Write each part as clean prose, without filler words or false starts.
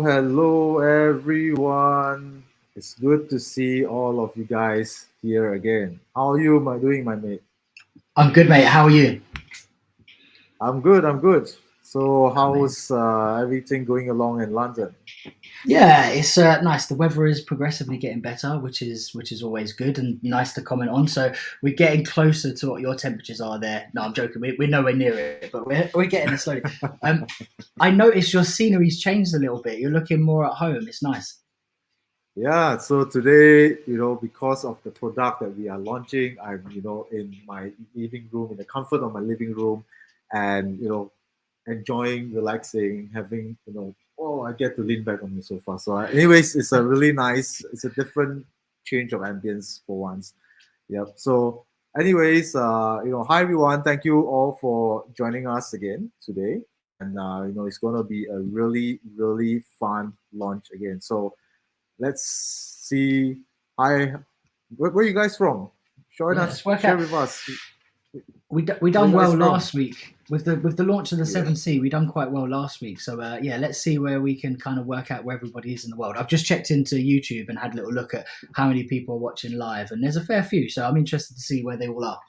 Hello, everyone. It's good to see all of you guys here again. How are you doing, my mate? I'm good, mate. How are you? I'm good. So, how's everything going along in London? Yeah, it's nice. The weather is progressively getting better, which is always good and nice to comment on. So we're getting closer to what your temperatures are there. No, I'm joking. We're nowhere near it, but we're getting there slowly. I noticed your scenery's changed a little bit. You're looking more at home. It's nice. Yeah, so today, because of the product that we are launching, I'm, in my living room, in the comfort of my living room, and, enjoying, relaxing, having, I get to lean back on the sofa. So, anyways, it's a really nice, it's a different change of ambience for once. Yep. So, anyways, hi everyone. Thank you all for joining us again today. And, it's going to be a really, really fun launch again. So, let's see. Hi, where are you guys from? Share with us. We done well last week with the launch of the 7C. We done quite well last week. So let's see where we can kind of work out where everybody is in the world. I've just checked into YouTube and had a little look at how many people are watching live, and there's a fair few. So I'm interested to see where they all are.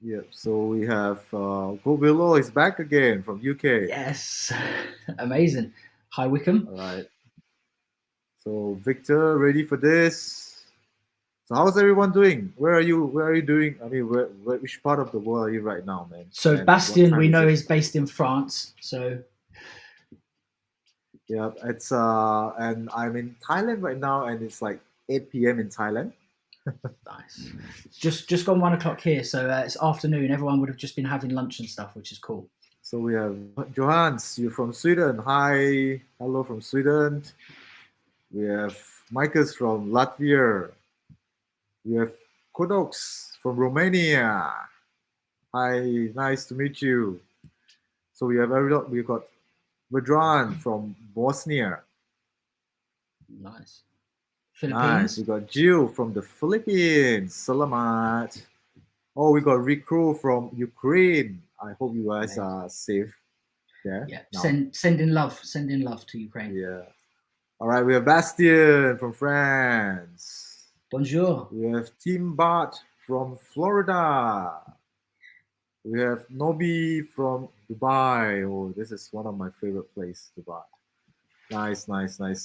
Yep. So we have Go Below is back again from UK. Yes, amazing. Hi Wickham. All right. So Victor, ready for this? So how's everyone doing? Where are you doing? I mean, which part of the world are you right now, man? So and Bastien, we know, is based in France. So yeah, it's and I'm in Thailand right now, and it's like 8 p.m. in Thailand. Nice. Just gone 1 o'clock here, so it's afternoon. Everyone would have just been having lunch and stuff, which is cool. So we have Johans, you're from Sweden. Hi, hello from Sweden. We have Micah's from Latvia. We have Kodoks from Romania. Hi, nice to meet you. So we got Vedran from Bosnia. Nice. Philippines. Nice. We got Jill from the Philippines. Salamat. Oh, we got Rikru from Ukraine. I hope you guys are safe there. Yeah. Sending love to Ukraine. Yeah. All right, we have Bastien from France. Bonjour. We have Tim Bart from Florida. We have Nobi from Dubai. Oh, this is one of my favorite places, Dubai. Nice.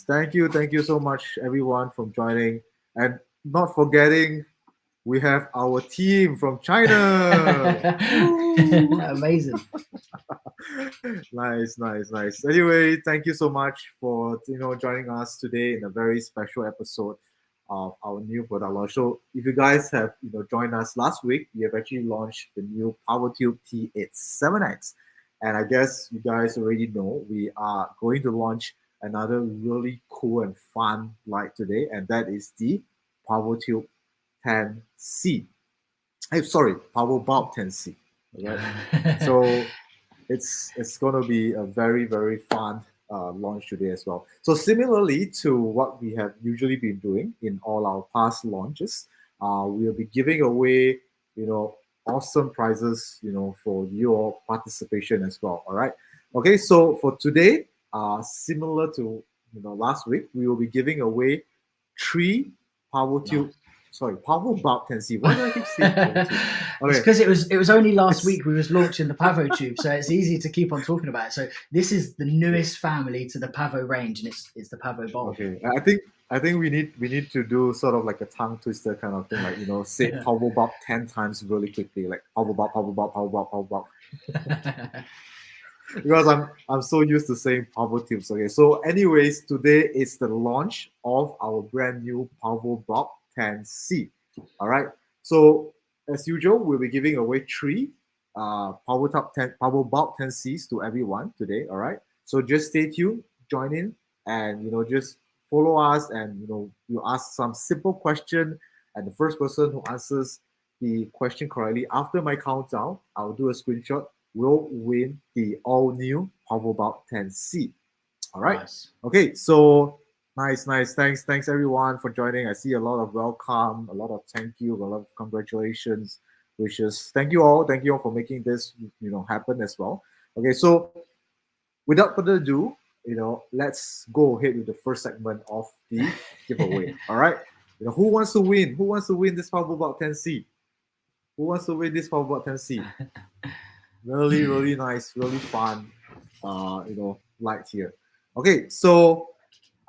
Thank you so much, everyone, for joining. And not forgetting, we have our team from China. Amazing. Nice. Anyway, thank you so much for joining us today in a very special episode of our new product launch. So if you guys have joined us last week, we have actually launched the new PowerTube T87X, and I guess you guys already know we are going to launch another really cool and fun light today, and that is the PowerTube 10C. Hey, sorry, PavoBulb 10C. All right. So it's going to be a very fun launch today as well. So similarly to what we have usually been doing in all our past launches, we'll be giving away awesome prizes for your participation as well. All right. Okay. So for today, similar to last week, we will be giving away 3 PowerTube. Nice. Sorry, PavoBulb 10C. Why do I keep saying PavoTube? Okay. It's because it was only last week we was launching the PavoTube, so it's easy to keep on talking about it. So this is the newest family to the Pavo range, and it's the PavoBulb. Okay, I think we need to do sort of like a tongue twister kind of thing, like say PavoBulb 10 times really quickly, like PavoBulb, PavoBulb, PavoBulb, PavoBulb. Because I'm so used to saying PavoTubes. Okay, so anyways, today is the launch of our brand new PavoBulb 10C. All right, so as usual, we'll be giving away 3 PavoBulb 10Cs to everyone today. All right, so just stay tuned, join in, and just follow us, and you ask some simple question, and the first person who answers the question correctly after my countdown, I'll do a screenshot, will win the all new PavoBulb 10C. All right. Nice. Okay, so nice. Thanks everyone for joining. I see a lot of welcome, a lot of thank you, a lot of congratulations, wishes. Thank you all for making this happen as well. Okay, so without further ado, let's go ahead with the first segment of the giveaway. All right. Who wants to win? Who wants to win this PavoBulb 10C? Who wants to win this PavoBulb 10C? Really nice, really fun, light here. Okay, so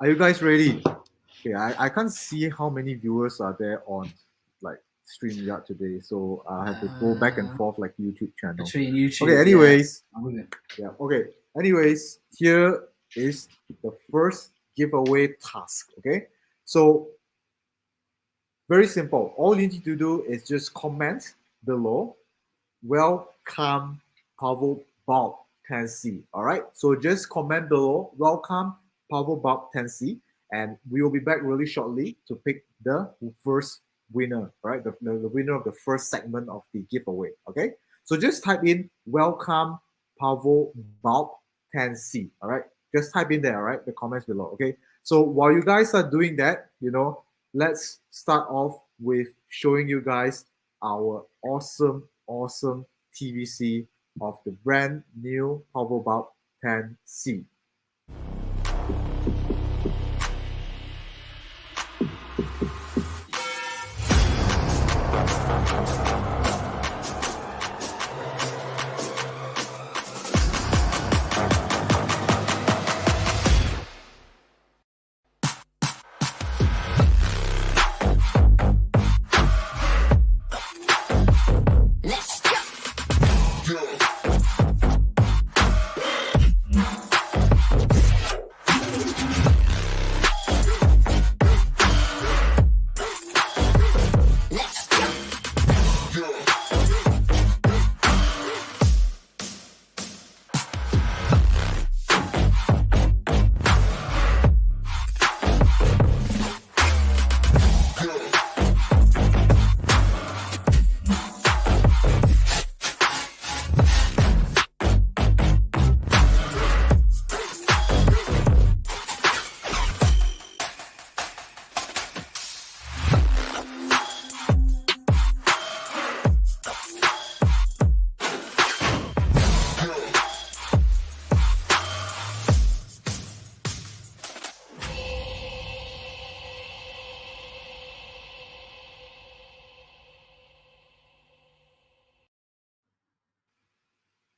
are you guys ready? Okay, I can't see how many viewers are there on like StreamYard today, so I have to go back and forth like YouTube channel. Between YouTube. Okay, anyways, yeah. Okay, anyways, here is the first giveaway task. Okay, so very simple. All you need to do is just comment below, welcome PavoBulb 10C. All right, so just comment below, welcome PavoBulb 10C, and we will be back really shortly to pick the first winner, right? The winner of the first segment of the giveaway. Okay, so just type in welcome PavoBulb 10C. All right, just type in there, all right, the comments below. Okay, so while you guys are doing that, let's start off with showing you guys our awesome TVC of the brand new PavoBulb 10C.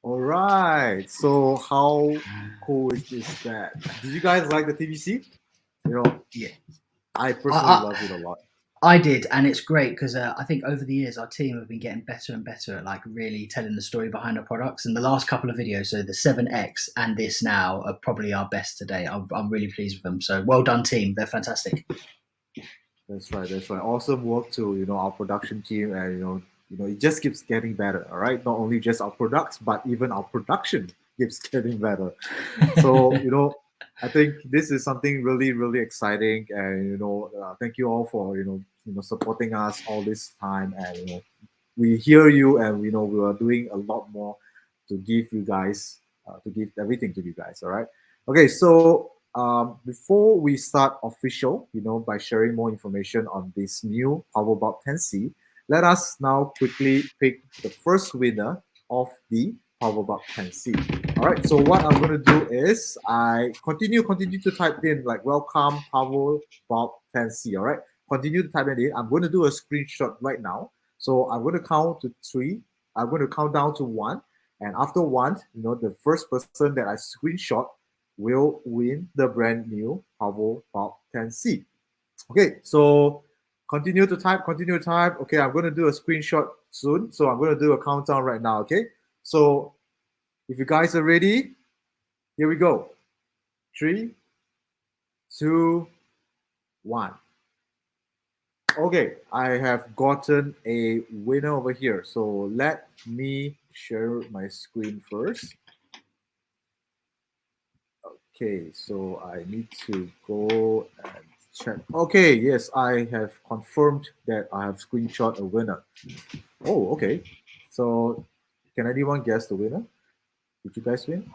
All right. So how cool is that? Did you guys like the TVC? Yeah. I personally love it a lot. I did, and it's great because I think over the years our team have been getting better and better at like really telling the story behind our products. And the last couple of videos, so the 7X and this now, are probably our best today. I'm really pleased with them. So well done, team. They're fantastic. That's right. That's right. Awesome work to our production team, and it just keeps getting better. All right, not only just our products, but even our production keeps getting better. So I think this is something really really exciting, and thank you all for supporting us all this time, and we hear you, and we are doing a lot more to give you guys, to give everything to you guys. All right. Okay. So before we start official, by sharing more information on this new PavoBulb 10C, let us now quickly pick the first winner of the PavoBulb 10C. All right. So what I'm going to do is I continue to type in like welcome PavoBulb 10C. All right. Continue to type it in. I'm going to do a screenshot right now. So I'm going to count to 3. I'm going to count down to 1. And after 1, the first person that I screenshot will win the brand new PavoBulb 10C. Okay, so continue to type. Okay, I'm going to do a screenshot soon. So I'm going to do a countdown right now. Okay, so if you guys are ready, here we go. 3, 2, 1. Okay, I have gotten a winner over here. So let me share my screen first. Okay, so I need to go and check. Okay, yes, I have confirmed that I have screenshot a winner. Oh, okay. So can anyone guess the winner? Did you guys win?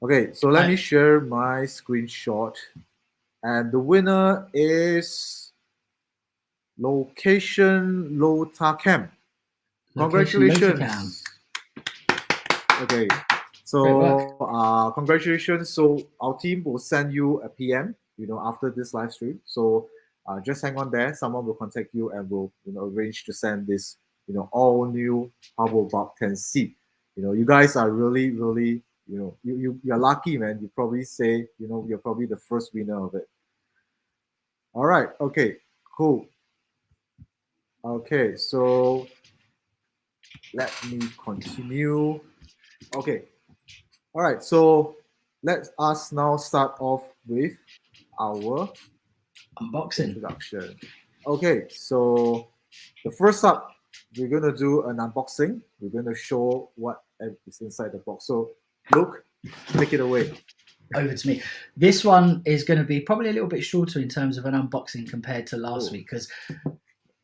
Okay, so let me share my screenshot. And the winner is Location Lotakam. Congratulations. Okay, so congratulations. So our team will send you a PM, after this live stream. So just hang on there. Someone will contact you and will arrange to send this all new PavoBulb 10C. You guys are really really you're lucky, man. You probably say you're probably the first winner of it. All right. Okay. Cool. Okay. So let me continue. Okay. All right. So let us now start off with our unboxing introduction. Okay. So the first up, we're gonna do an unboxing. We're gonna show what is inside the box. So Luke, take it away. Over to me. This one is going to be probably a little bit shorter in terms of an unboxing compared to last week, because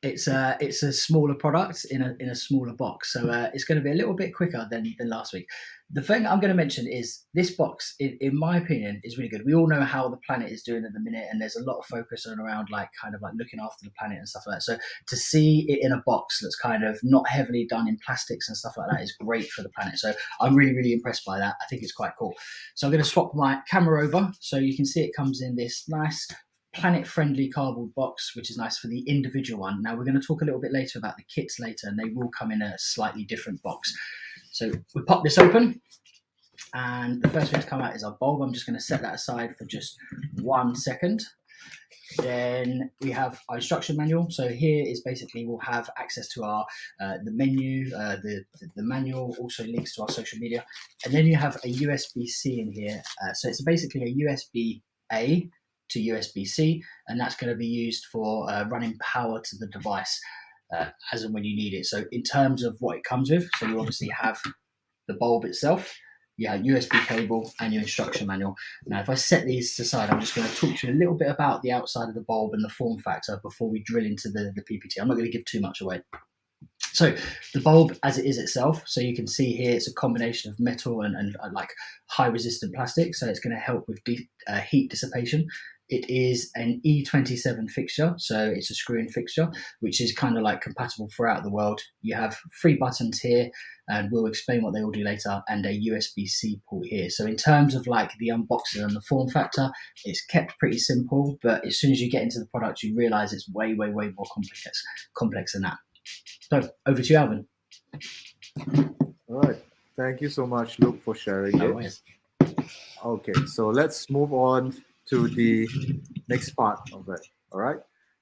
it's a smaller product in a smaller box, so it's going to be a little bit quicker than last week. The thing I'm going to mention is this box, in my opinion, is really good. We all know how the planet is doing at the minute, and there's a lot of focus around kind of looking after the planet and stuff like that. So to see it in a box that's kind of not heavily done in plastics and stuff like that is great for the planet. So I'm really really impressed by that. I think it's quite cool. So I'm going to swap my camera over so you can see it comes in this nice planet-friendly cardboard box, which is nice for the individual one. Now we're going to talk a little bit later about the kits later, and they will come in a slightly different box. So we pop this open, and the first thing to come out is our bulb. I'm just going to set that aside for just 1 second. Then we have our instruction manual. So here is basically we'll have access to our the menu, the manual, also links to our social media, and then you have a USB-C in here. So it's basically a USB-A to USB-C, and that's going to be used for running power to the device as and when you need it. So in terms of what it comes with, so you obviously have the bulb itself, you have USB cable and your instruction manual. Now if I set these aside, I'm just going to talk to you a little bit about the outside of the bulb and the form factor before we drill into the PPT. I'm not going to give too much away. So the bulb as it is itself, so you can see here it's a combination of metal and like high resistant plastic, so it's going to help with heat dissipation. It is an E27 fixture, so it's a screw-in fixture, which is kind of like compatible throughout the world. You have 3 buttons here, and we'll explain what they will do later, and a USB-C port here. So in terms of like the unboxing and the form factor, it's kept pretty simple, but as soon as you get into the product, you realize it's way, way, way more complex than that. So over to you, Alvin. All right. Thank you so much, Luke, for sharing it. Okay, so let's move on to the next part of it. All right.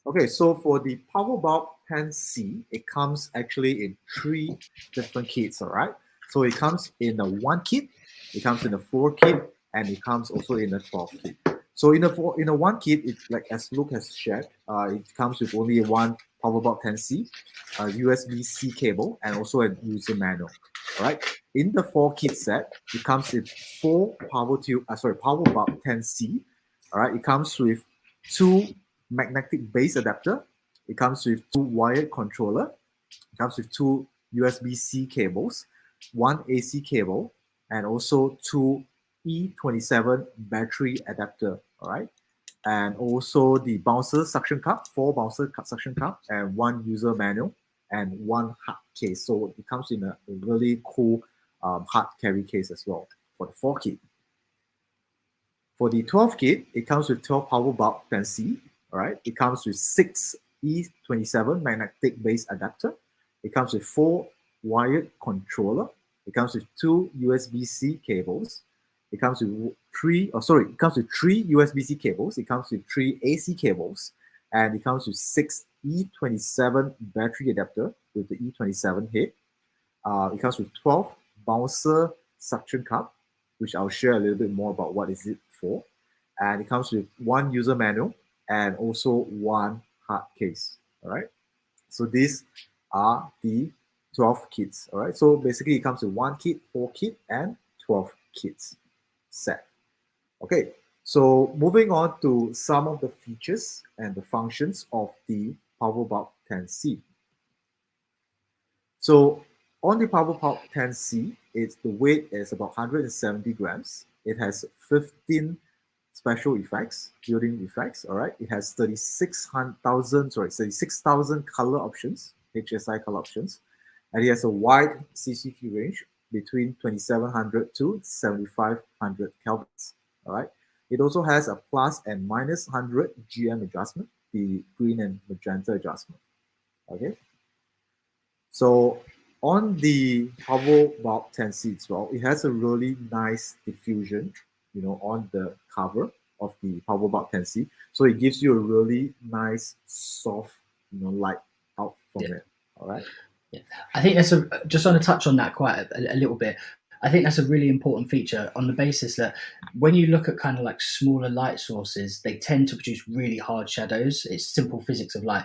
Okay, so for the PavoBulb 10C, it comes actually in 3 different kits. All right. So it comes in a 1 kit, it comes in a 4 kit, and it comes also in a 12 kit. So in a one kit, it, like as Luke has shared, it comes with only one PavoBulb 10C, a USB-C cable, and also a user manual. All right. In the 4 kit set, it comes with 4 PavoBulb 10C. All right. It comes with 2 magnetic base adapter. It comes with 2 wired controller. It comes with 2 USB-C cables, 1 AC cable, and also 2 E27 battery adapter. All right. And also the bouncer suction cup, 4 bouncer suction cup, and 1 user manual, and 1 hard case. So it comes in a really cool hard carry case as well for the 4 kit. For the 12 kit, it comes with 12 PavoBulb 10C. All right. It comes with 6 E27 magnetic base adapter. It comes with 4 wired controller. It comes with 2 USB-C cables. It comes with it comes with 3 USB-C cables. It comes with 3 AC cables, and it comes with 6 E27 battery adapter with the E27 head. It comes with 12 bouncer suction cup, which I'll share a little bit more about what is it for. And it comes with 1 user manual and also 1 hard case. All right. So these are the 12 kits. All right. So basically, it comes with 1 kit, 4 kit, and 12 kits set. Okay. So moving on to some of the features and the functions of the PavoBulb 10C. So on the PavoBulb 10C, the weight is about 170 grams. It has 15 special effects, built-in effects. All right, it has 36,000 color options, HSI color options, and it has a wide CCT range between 2700 to 7500 kelvins. All right, it also has a plus and minus 100 GM adjustment, the green and magenta adjustment. Okay. So on the PavoBulb 10C as well, it has a really nice diffusion, on the cover of the PavoBulb 10C. So it gives you a really nice, soft, light out from it. All right. Yeah. I think that's just on to touch on that quite a little bit. I think that's a really important feature on the basis that when you look at kind of like smaller light sources, they tend to produce really hard shadows. It's simple physics of light.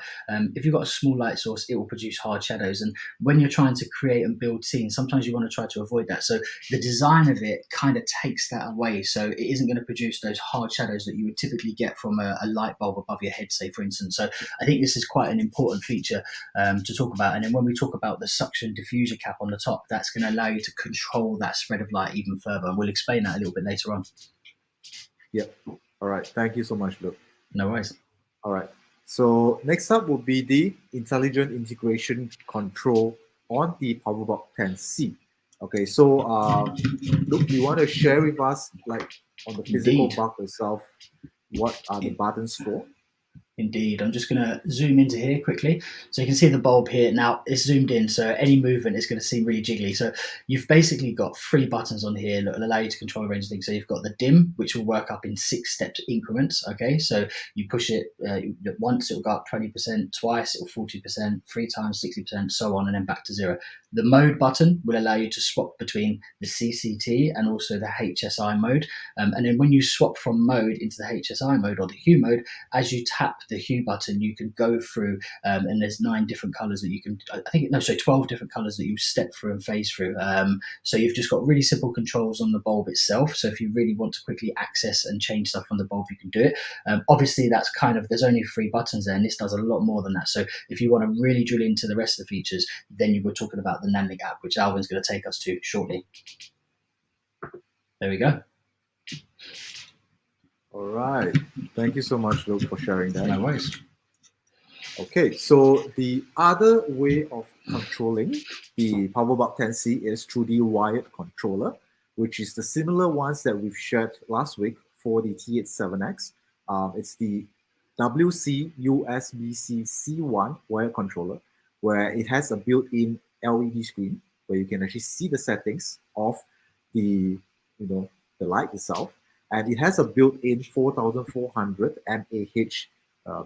If you've got a small light source, it will produce hard shadows. And when you're trying to create and build scenes, sometimes you want to try to avoid that. So the design of it kind of takes that away. So it isn't going to produce those hard shadows that you would typically get from a light bulb above your head, say, for instance. So I think this is quite an important feature to talk about. And then when we talk about the suction diffuser cap on the top, that's going to allow you to control that spread of light even further, and we'll explain that a little bit later on. Yep. All right. Thank you so much, Luke. No worries. All right. So next up will be the intelligent integration control on the PavoBulb 10C. Okay. So Luke, do you want to share with us, like on the physical bulb itself, what are the buttons for? Indeed. I'm just going to zoom into here quickly. So you can see the bulb here. Now it's zoomed in, so any movement is going to seem really jiggly. So you've basically got 3 buttons on here that will allow you to control a range of things. So you've got the dim, which will work up in 6-step increments. Okay, so you push it once, it will go up 20%, twice, it will 40%, 3 times 60%, so on, and then back to 0. The mode button will allow you to swap between the CCT and also the HSI mode. And then when you swap from mode into the HSI mode or the hue mode, as you tap the hue button, you can go through, and there's 9 different colors that you can, 12 different colors that you step through and phase through. So you've just got really simple controls on the bulb itself. So if you really want to quickly access and change stuff on the bulb, you can do it. Obviously, that's there's only 3 buttons there, and this does a lot more than that. So if you want to really drill into the rest of the features, then you were talking about the Nanlink app, which Alvin's going to take us to shortly. There we go. All right. Thank you so much, Luke, for sharing that. No worries. Okay, so the other way of controlling the PavoBulb 10C is through the wired controller, which is the similar ones that we've shared last week for the T87X. It's the WC USB-C C1 wired controller, where it has a built-in LED screen where you can actually see the settings of the light itself, and it has a built-in 4400 mAh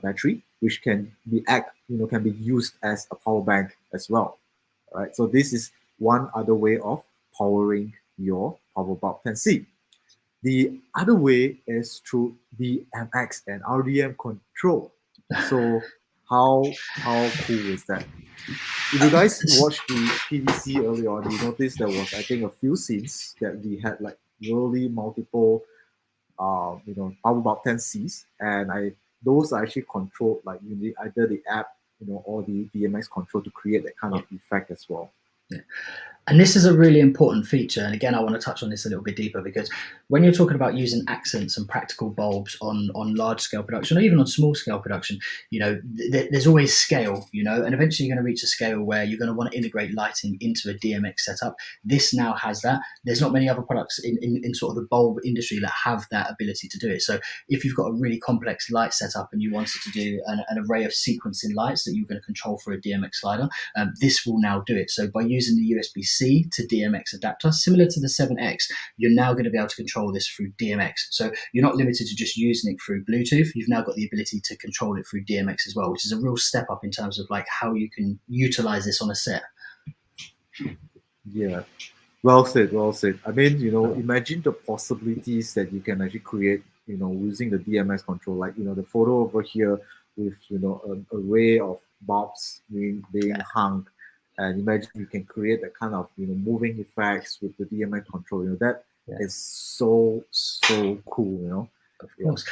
battery, which can be used as a power bank as well. All right, so this is one other way of powering your PavoBulb 10C. The other way is through DMX and RDM control. So how cool is that? If you guys watched the PVC early on, you noticed there was, I think, a few scenes that we had like really multiple PavoBulb 10Cs, and those are actually controlled like using either the app, or the DMX control to create that kind of effect as well. Yeah. And this is a really important feature. And again, I want to touch on this a little bit deeper, because when you're talking about using accents and practical bulbs on large scale production, or even on small scale production, there's always scale, and eventually you're going to reach a scale where you're going to want to integrate lighting into a DMX setup. This now has that. There's not many other products in sort of the bulb industry that have that ability to do it. So if you've got a really complex light setup and you wanted to do an array of sequencing lights that you're going to control through a DMX slider, this will now do it. So by using the USB-C to DMX adapter, similar to the 7X, you're now going to be able to control this through DMX. So you're not limited to just using it through Bluetooth. You've now got the ability to control it through DMX as well, which is a real step up in terms of like how you can utilize this on a set. Yeah, well said, well said. I mean, imagine the possibilities that you can actually create, using the DMX control. Like, the photo over here with, an array of bulbs being hung. And imagine you can create that kind of, moving effects with the DMX control. That is so cool, Of course.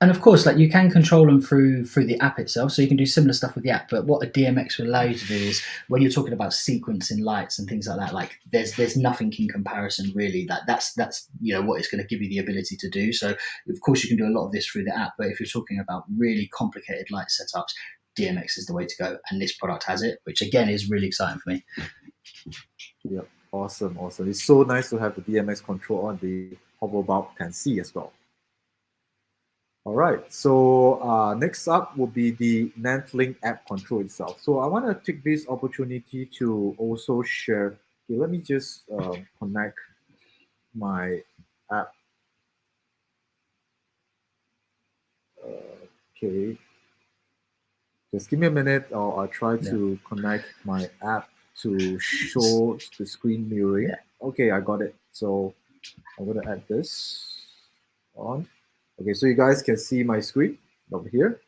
And of course, like, you can control them through the app itself, so you can do similar stuff with the app. But what a DMX will allow you to do is, when you're talking about sequencing lights and things like that, like there's nothing in comparison really. That's what it's going to give you the ability to do. So of course you can do a lot of this through the app, but if you're talking about really complicated light setups, DMX is the way to go, and this product has it, which again is really exciting for me. Yeah, awesome. It's so nice to have the DMX control on the PavoBulb 10C as well. All right, so next up will be the NantLink app control itself. So I want to take this opportunity to also share. Okay, let me just connect my app. Okay, just give me a minute. I'll try to connect my app to show the screen mirroring. Yeah. Okay, I got it. So I'm going to add this on. Okay, so you guys can see my screen over here.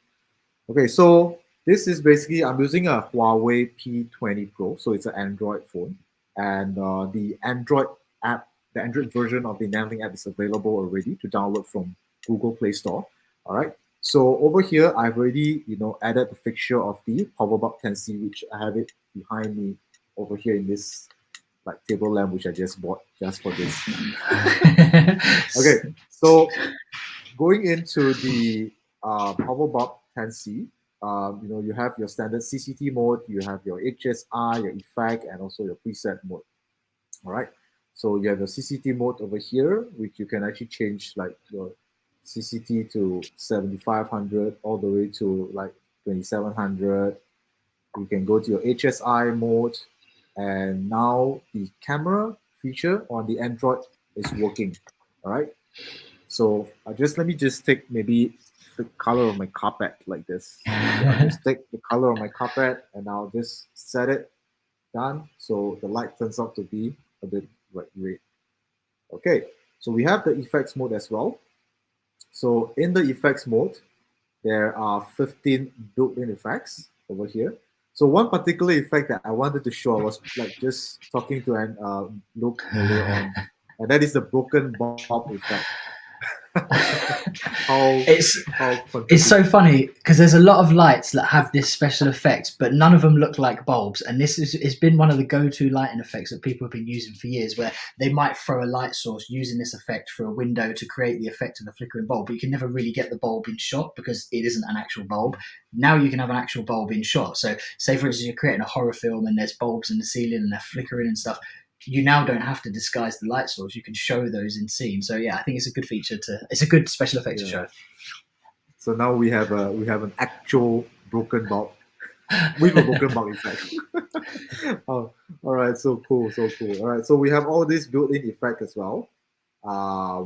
Okay, so this is basically, I'm using a Huawei P20 Pro, so it's an Android phone. And the Android app, the Android version of the NantLink app is available already to download from Google Play Store. All right. So over here, I've already, added the fixture of the PavoBulb 10C, which I have it behind me over here in this like table lamp, which I just bought just for this. Okay, so going into the PavoBulb 10C, you have your standard CCT mode, you have your HSI, your effect, and also your preset mode. All right. So you have your CCT mode over here, which you can actually change like your CCT to 7500 all the way to like 2700. You can go to your HSI mode, and now the camera feature on the Android is working. All right. So let me take maybe the color of my carpet like this. I'll just take the color of my carpet and I'll just set it. Done. So the light turns out to be a bit red. Okay, so we have the effects mode as well. So in the effects mode, there are 15 built-in effects over here. So one particular effect that I wanted to show, I was like just talking to Luke earlier on, and that is the broken bulb effect. It's so funny because there's a lot of lights that have this special effect, but none of them look like bulbs. And it's been one of the go-to lighting effects that people have been using for years, where they might throw a light source using this effect through a window to create the effect of a flickering bulb, but you can never really get the bulb in shot because it isn't an actual bulb. Now you can have an actual bulb in shot. So say, for instance, you're creating a horror film and there's bulbs in the ceiling and they're flickering and stuff. You now don't have to disguise the light source. You can show those in scene. So yeah, I think it's a good feature it's a good special effect to show. So now we have an actual broken bulb with a broken bulb effect. Oh, all right, so cool. All right, so we have all this built-in effect as well.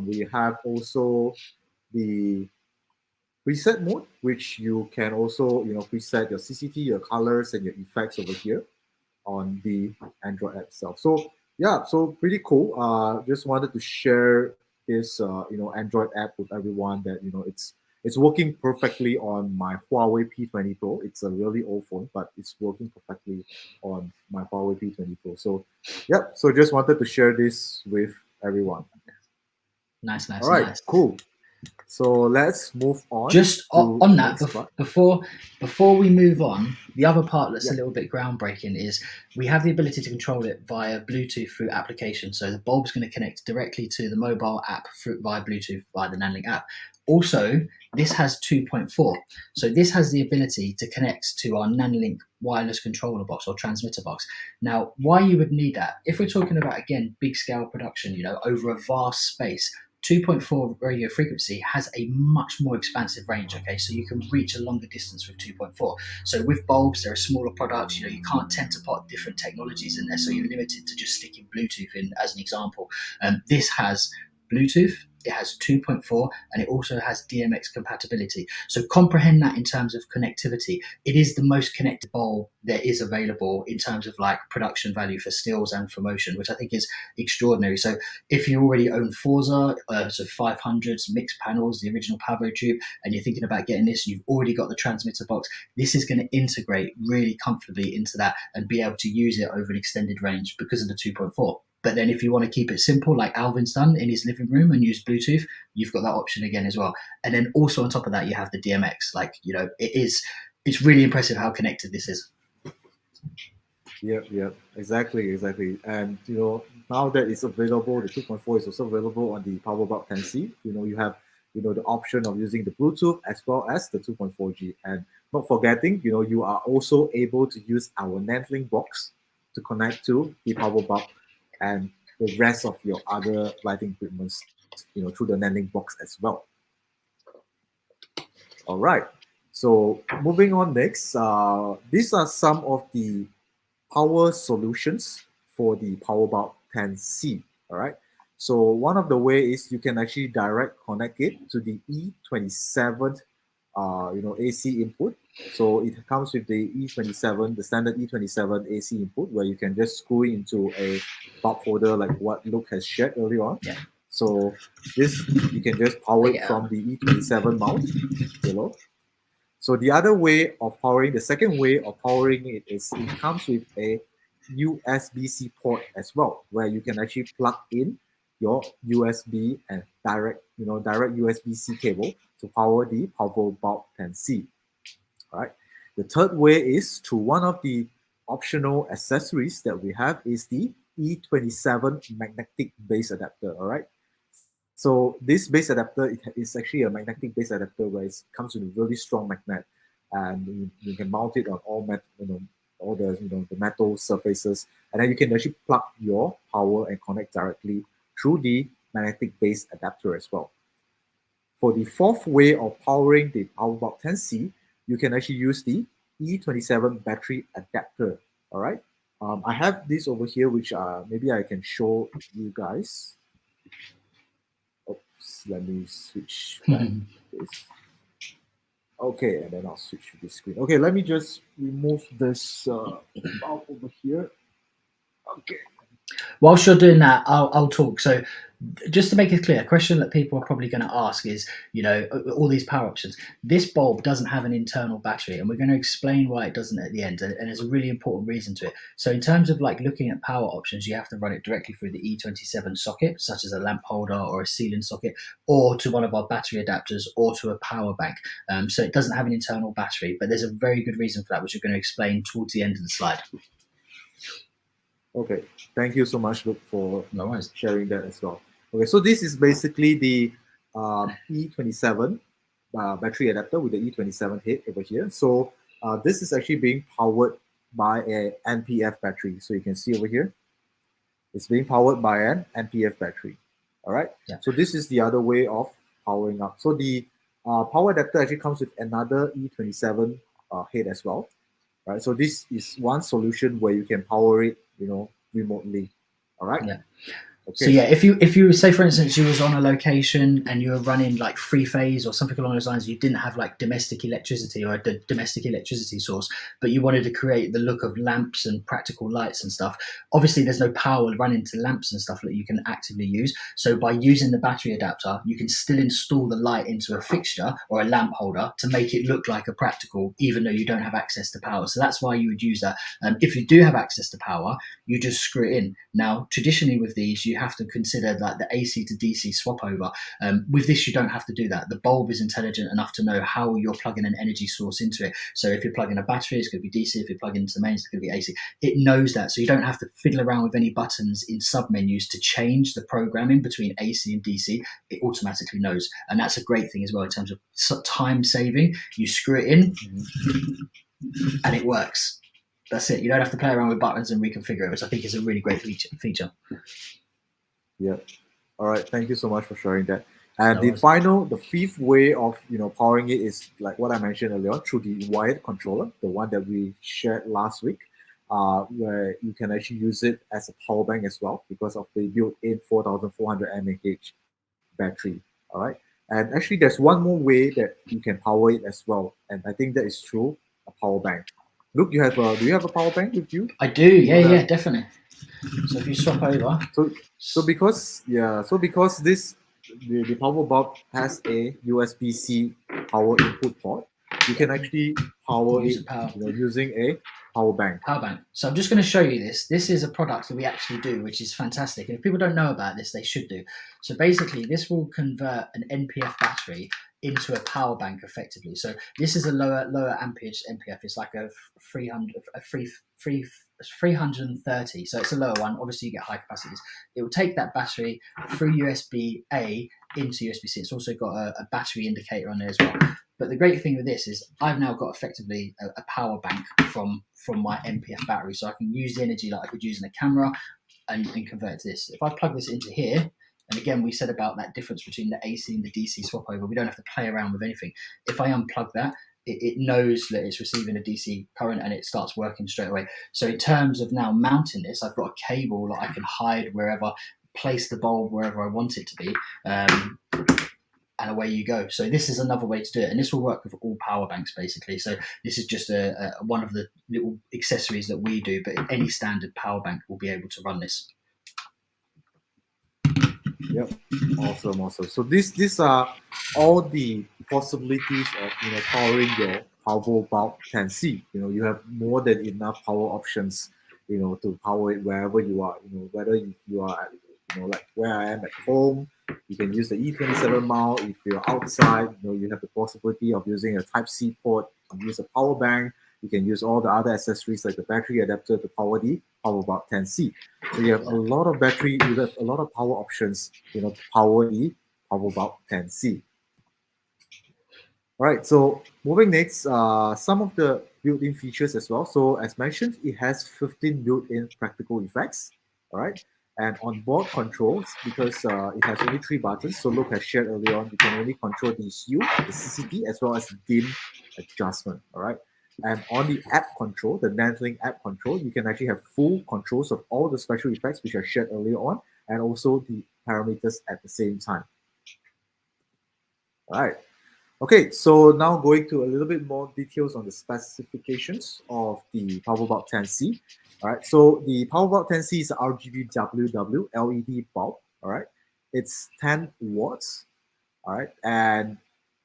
We have also the preset mode, which you can also preset your CCT, your colors, and your effects over here on the Android app itself. So yeah, so pretty cool. Just wanted to share this Android app with everyone that it's working perfectly on my Huawei P20 Pro. It's a really old phone, but it's working perfectly on my Huawei P20 Pro. So, yep. So just wanted to share this with everyone. Nice, All nice, right, nice. cool. So let's move on Just to on the that, next part. before we move on, the other part that's a Yep. little bit groundbreaking is we have the ability to control it via Bluetooth through application. So the bulb's going to connect directly to the mobile app via Bluetooth via the Nanlink app. Also, this has 2.4. So this has the ability to connect to our Nanlink wireless controller box or transmitter box. Now, why you would need that? If we're talking about, again, big scale production, over a vast space, 2.4 radio frequency has a much more expansive range. Okay, so you can reach a longer distance with 2.4. So with bulbs, they're a smaller products. You can't tend to put different technologies in there, so you're limited to just sticking Bluetooth in as an example. This has Bluetooth, it has 2.4, and it also has DMX compatibility. So comprehend that in terms of connectivity. It is the most connected bulb there is available in terms of like production value for stills and for motion, which I think is extraordinary. So if you already own Forza, so 500s, mixed panels, the original Pavo tube, and you're thinking about getting this, you've already got the transmitter box. This is going to integrate really comfortably into that and be able to use it over an extended range because of the 2.4. But then if you want to keep it simple, like Alvin's done in his living room and use Bluetooth, you've got that option again as well. And then also on top of that, you have the DMX. It's really impressive how connected this is. Yep, exactly. And now that it's available, the 2.4 is also available on the PavoBulb 10C. You have the option of using the Bluetooth as well as the 2.4G. And not forgetting, you are also able to use our NetLink box to connect to the PavoBulb and the rest of your other lighting equipments, through the NetLink box as well. All right. So moving on next, these are some of the power solutions for the PavoBulb 10C. All right. So one of the way is you can actually direct connect it to the E27, AC input. So it comes with the E27, the standard E27 AC input, where you can just screw it into a bulb holder like what Luke has shared earlier on. Yeah. So this you can just power it from the E27 mount below. So the other way of powering, the second way of powering it is it comes with a USB-C port as well, where you can actually plug in your USB and direct USB-C cable to power the PavoBulb 10C. All right. The third way is through one of the optional accessories that we have is the E27 magnetic base adapter. All right. So this base adapter is actually a magnetic base adapter where it comes with a really strong magnet, and you can mount it on all the metal surfaces, and then you can actually plug your power and connect directly through the magnetic base adapter as well. For the fourth way of powering the PavoBulb 10C, you can actually use the E27 battery adapter. All right. I have this over here, which maybe I can show you guys. Oops, let me switch back this. Okay, and then I'll switch to the screen. Okay, let me just remove this bulb over here. Okay. Whilst you're doing that, I'll talk. So just to make it clear, a question that people are probably going to ask is, all these power options. This bulb doesn't have an internal battery, and we're going to explain why it doesn't at the end. And there's a really important reason to it. So in terms of like looking at power options, you have to run it directly through the E27 socket, such as a lamp holder or a ceiling socket, or to one of our battery adapters, or to a power bank. So it doesn't have an internal battery, but there's a very good reason for that, which we're going to explain towards the end of the slide. Okay, thank you so much, Luke, for sharing that as well. Okay, so this is basically the E27 battery adapter with the E27 head over here. So this is actually being powered by a NPF battery. So you can see over here, it's being powered by an NPF battery. All right. Yeah. So this is the other way of powering up. So the power adapter actually comes with another E27 head as well. Right. So this is one solution where you can power it, remotely. All right. Yeah. Okay. So yeah, if you say for instance you was on a location and you were running like free phase or something along those lines, you didn't have like domestic electricity or a domestic electricity source, but you wanted to create the look of lamps and practical lights and stuff. Obviously, there's no power running to lamps and stuff that you can actively use. So by using the battery adapter, you can still install the light into a fixture or a lamp holder to make it look like a practical, even though you don't have access to power. So that's why you would use that. If you do have access to power, you just screw it in. Now, traditionally with these, you have to consider like the AC to DC swap over. With this, you don't have to do that. The bulb is intelligent enough to know how you're plugging an energy source into it. So if you're plugging a battery, it's going to be DC. If you're plugging into the mains, it's going to be AC. It knows that, so you don't have to fiddle around with any buttons in submenus to change the programming between AC and DC. It automatically knows, and that's a great thing as well in terms of time saving. You screw it in, and it works. That's it. You don't have to play around with buttons and reconfigure it, which I think is a really great feature. Yeah. All right. Thank you so much for sharing that. And No worries. the fifth way of powering it is like what I mentioned earlier through the wired controller, the one that we shared last week, where you can actually use it as a power bank as well because of the built-in 4,400 mAh battery. All right. And actually, there's one more way that you can power it as well, and I think that is through a power bank. Look, do you have a power bank with you? I do. Yeah, definitely. So if you swap over, Because the PavoBulb has a USB-C power input port, you can actually power use it, a power using a power bank. bank. So I'm just going to show you this. This is a product that we actually do, which is fantastic. And if people don't know about this, they should do. So basically, this will convert an NPF battery into a power bank effectively. So this is a lower amperage NPF. It's like a 330. So it's a lower one. Obviously, you get high capacities. It will take that battery through USB A into USB C. It's also got a battery indicator on there as well. But the great thing with this is I've now got effectively a power bank from my NPF battery, so I can use the energy like I could use in a camera and convert it to this. If I plug this into here, and again, we said about that difference between the AC and the DC swap over. We don't have to play around with anything. If I unplug that, it knows that it's receiving a DC current and it starts working straight away. So in terms of now mounting this, I've got a cable that I can hide wherever, place the bulb wherever I want it to be. And away you go. So this is another way to do it, and this will work with all power banks basically. So this is just one of the little accessories that we do, but any standard power bank will be able to run this. Yep, awesome. So these are all the possibilities of powering your PavoBulb 10C. You have more than enough power options to power it wherever you are. Whether you are at, like where I am at home, you can use the E27 mount. If you're outside, you have the possibility of using a Type-C port. You can use a power bank. You can use all the other accessories like the battery adapter to power the PavoBulb 10C. So you have a lot of power options, to power the PavoBulb 10C. All right, so moving next, some of the built-in features as well. So as mentioned, it has 15 built-in practical effects. All right, and onboard controls, because it has only 3 buttons. So look, as shared earlier on, you can only control the hue, the CCT, as well as dim adjustment. All right. And on the app control, the Nantling app control, you can actually have full controls of all the special effects which I shared earlier on, and also the parameters at the same time. All right. Okay, so now going to a little bit more details on the specifications of the PavoBulb 10C. All right, so the PavoBulb 10C is a RGB WW LED bulb. All right, it's 10 watts. All right, and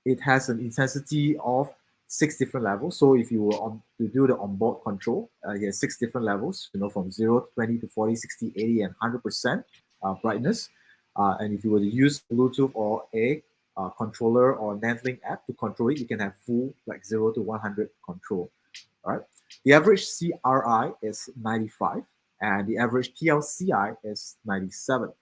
it has an intensity of 6 different levels. So if you were to do the onboard control, you have 6 different levels, from 0 to 20 to 40, 60, 80, and 100% brightness. And if you were to use Bluetooth or a controller or Nantling app to control it, you can have full like 0 to 100 control. All right. The average CRI is 95, and the average TLCI is 97.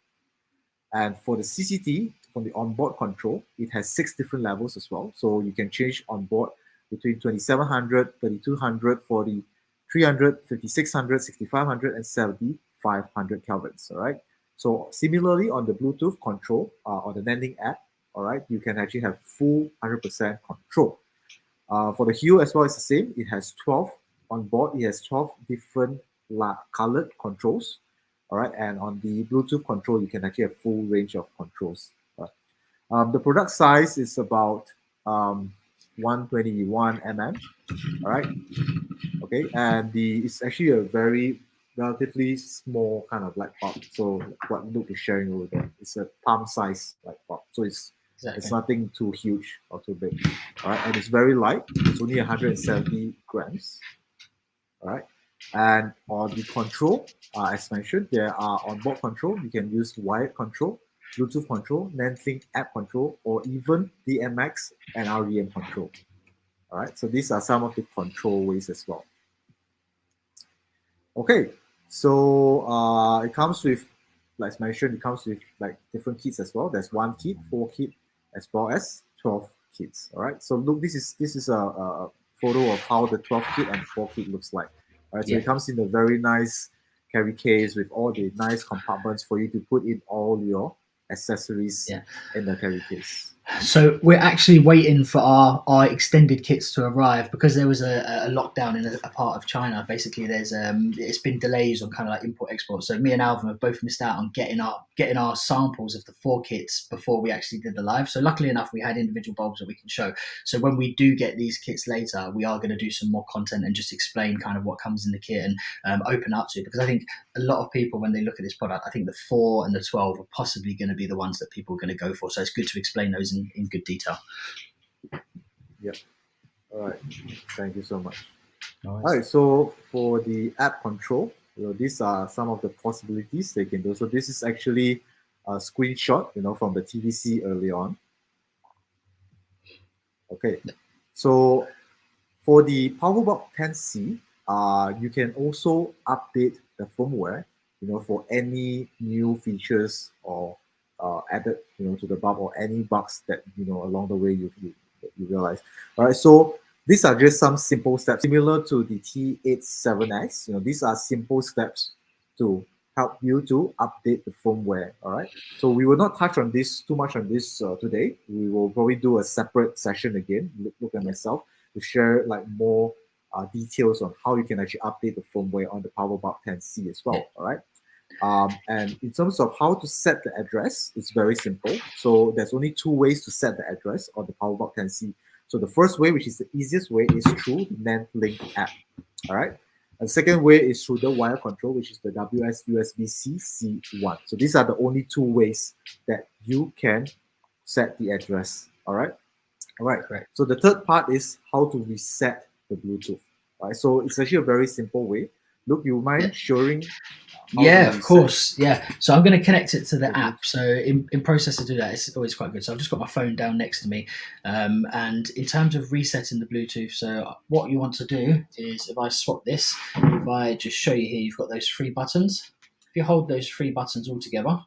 And for the CCT, from the onboard control, it has 6 different levels as well. So you can change onboard between 2700, 3200, 40, 300, 5600, 6500, and 7500 kelvins. All right. So similarly, on the Bluetooth control on the Nantling app, all right, you can actually have full 100% control. For the hue as well, it's the same. It has 12 on board. It has 12 different colored controls. All right, and on the Bluetooth control, you can actually have full range of controls. The product size is about 121 mm. All right, okay, and it's actually a very relatively small kind of light bulb. So what Luke is sharing over there, it's a palm size light bulb. So it's Exactly. nothing too huge or too big. All right, and it's very light. It's only 170 grams. All right, and on the control, as mentioned, there are onboard control. You can use wired control, Bluetooth control, NAND app control, or even DMX and REM control. All right, so these are some of the control ways as well. Okay, so it comes with, like I mentioned, it comes with like different kits as well. There's 1 kit, 4 kit, as well as 12 kits. All right. So look, this is a photo of how the 12 kit and 4 kit looks like. All right. So Yeah. it comes in a very nice carry case with all the nice compartments for you to put in all your accessories Yeah. in the carry case. So we're actually waiting for our extended kits to arrive because there was a lockdown in a part of China. Basically, there's it's been delays on kind of like import export. So me and Alvin have both missed out on getting our samples of the 4 kits before we actually did the live. So luckily enough, we had individual bulbs that we can show. So when we do get these kits later, we are going to do some more content and just explain kind of what comes in the kit and open up to it, because I think a lot of people, when they look at this product, I think the 4 and the 12 are possibly going to be the ones that people are going to go for. So it's good to explain those in good detail. Yep. All right. Thank you so much. Nice. All right. So for the app control, these are some of the possibilities they can do. So this is actually a screenshot, from the TVC early on. Okay. So for the PavoBulb 10C, you can also update the firmware, for any new features or added, to the bulb, or any bugs that along the way you realize. All right, so these are just some simple steps similar to the T87X. These are simple steps to help you to update the firmware. All right, so we will not touch on this too much on this today. We will probably do a separate session again. Look at myself to share like more details on how you can actually update the firmware on the PavoBulb 10C as well. All right. And in terms of how to set the address, it's very simple. So there's only 2 ways to set the address on the PavoBulb 10C. So the first way, which is the easiest way, is through the NAND app. All right. And the second way is through the wire control, which is the WS USB-C C1. So these are the only 2 ways that you can set the address. All right. All right. Correct. So the third part is how to reset the Bluetooth. All right. So it's actually a very simple way. Look, you mind sharing? Yeah, of course. Yeah. So I'm going to connect it to the app. So in process to do that, it's always quite good. So I've just got my phone down next to me. And in terms of resetting the Bluetooth, so what you want to do is, if I swap this, if I just show you here, you've got those 3 buttons. If you hold those 3 buttons all together,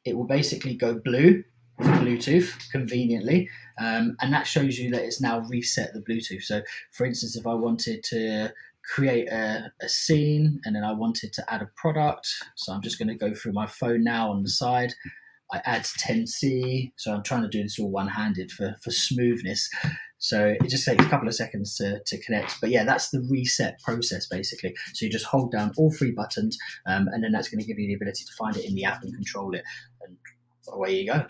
it will basically go blue for Bluetooth conveniently. And that shows you that it's now reset the Bluetooth. So for instance, if I wanted to create a scene and then I wanted to add a product, so I'm just going to go through my phone now on the side. I add 10C, so I'm trying to do this all one-handed for smoothness. So it just takes a couple of seconds to connect. But yeah, that's the reset process basically. So you just hold down all 3 buttons, and then that's going to give you the ability to find it in the app and control it. And away you go.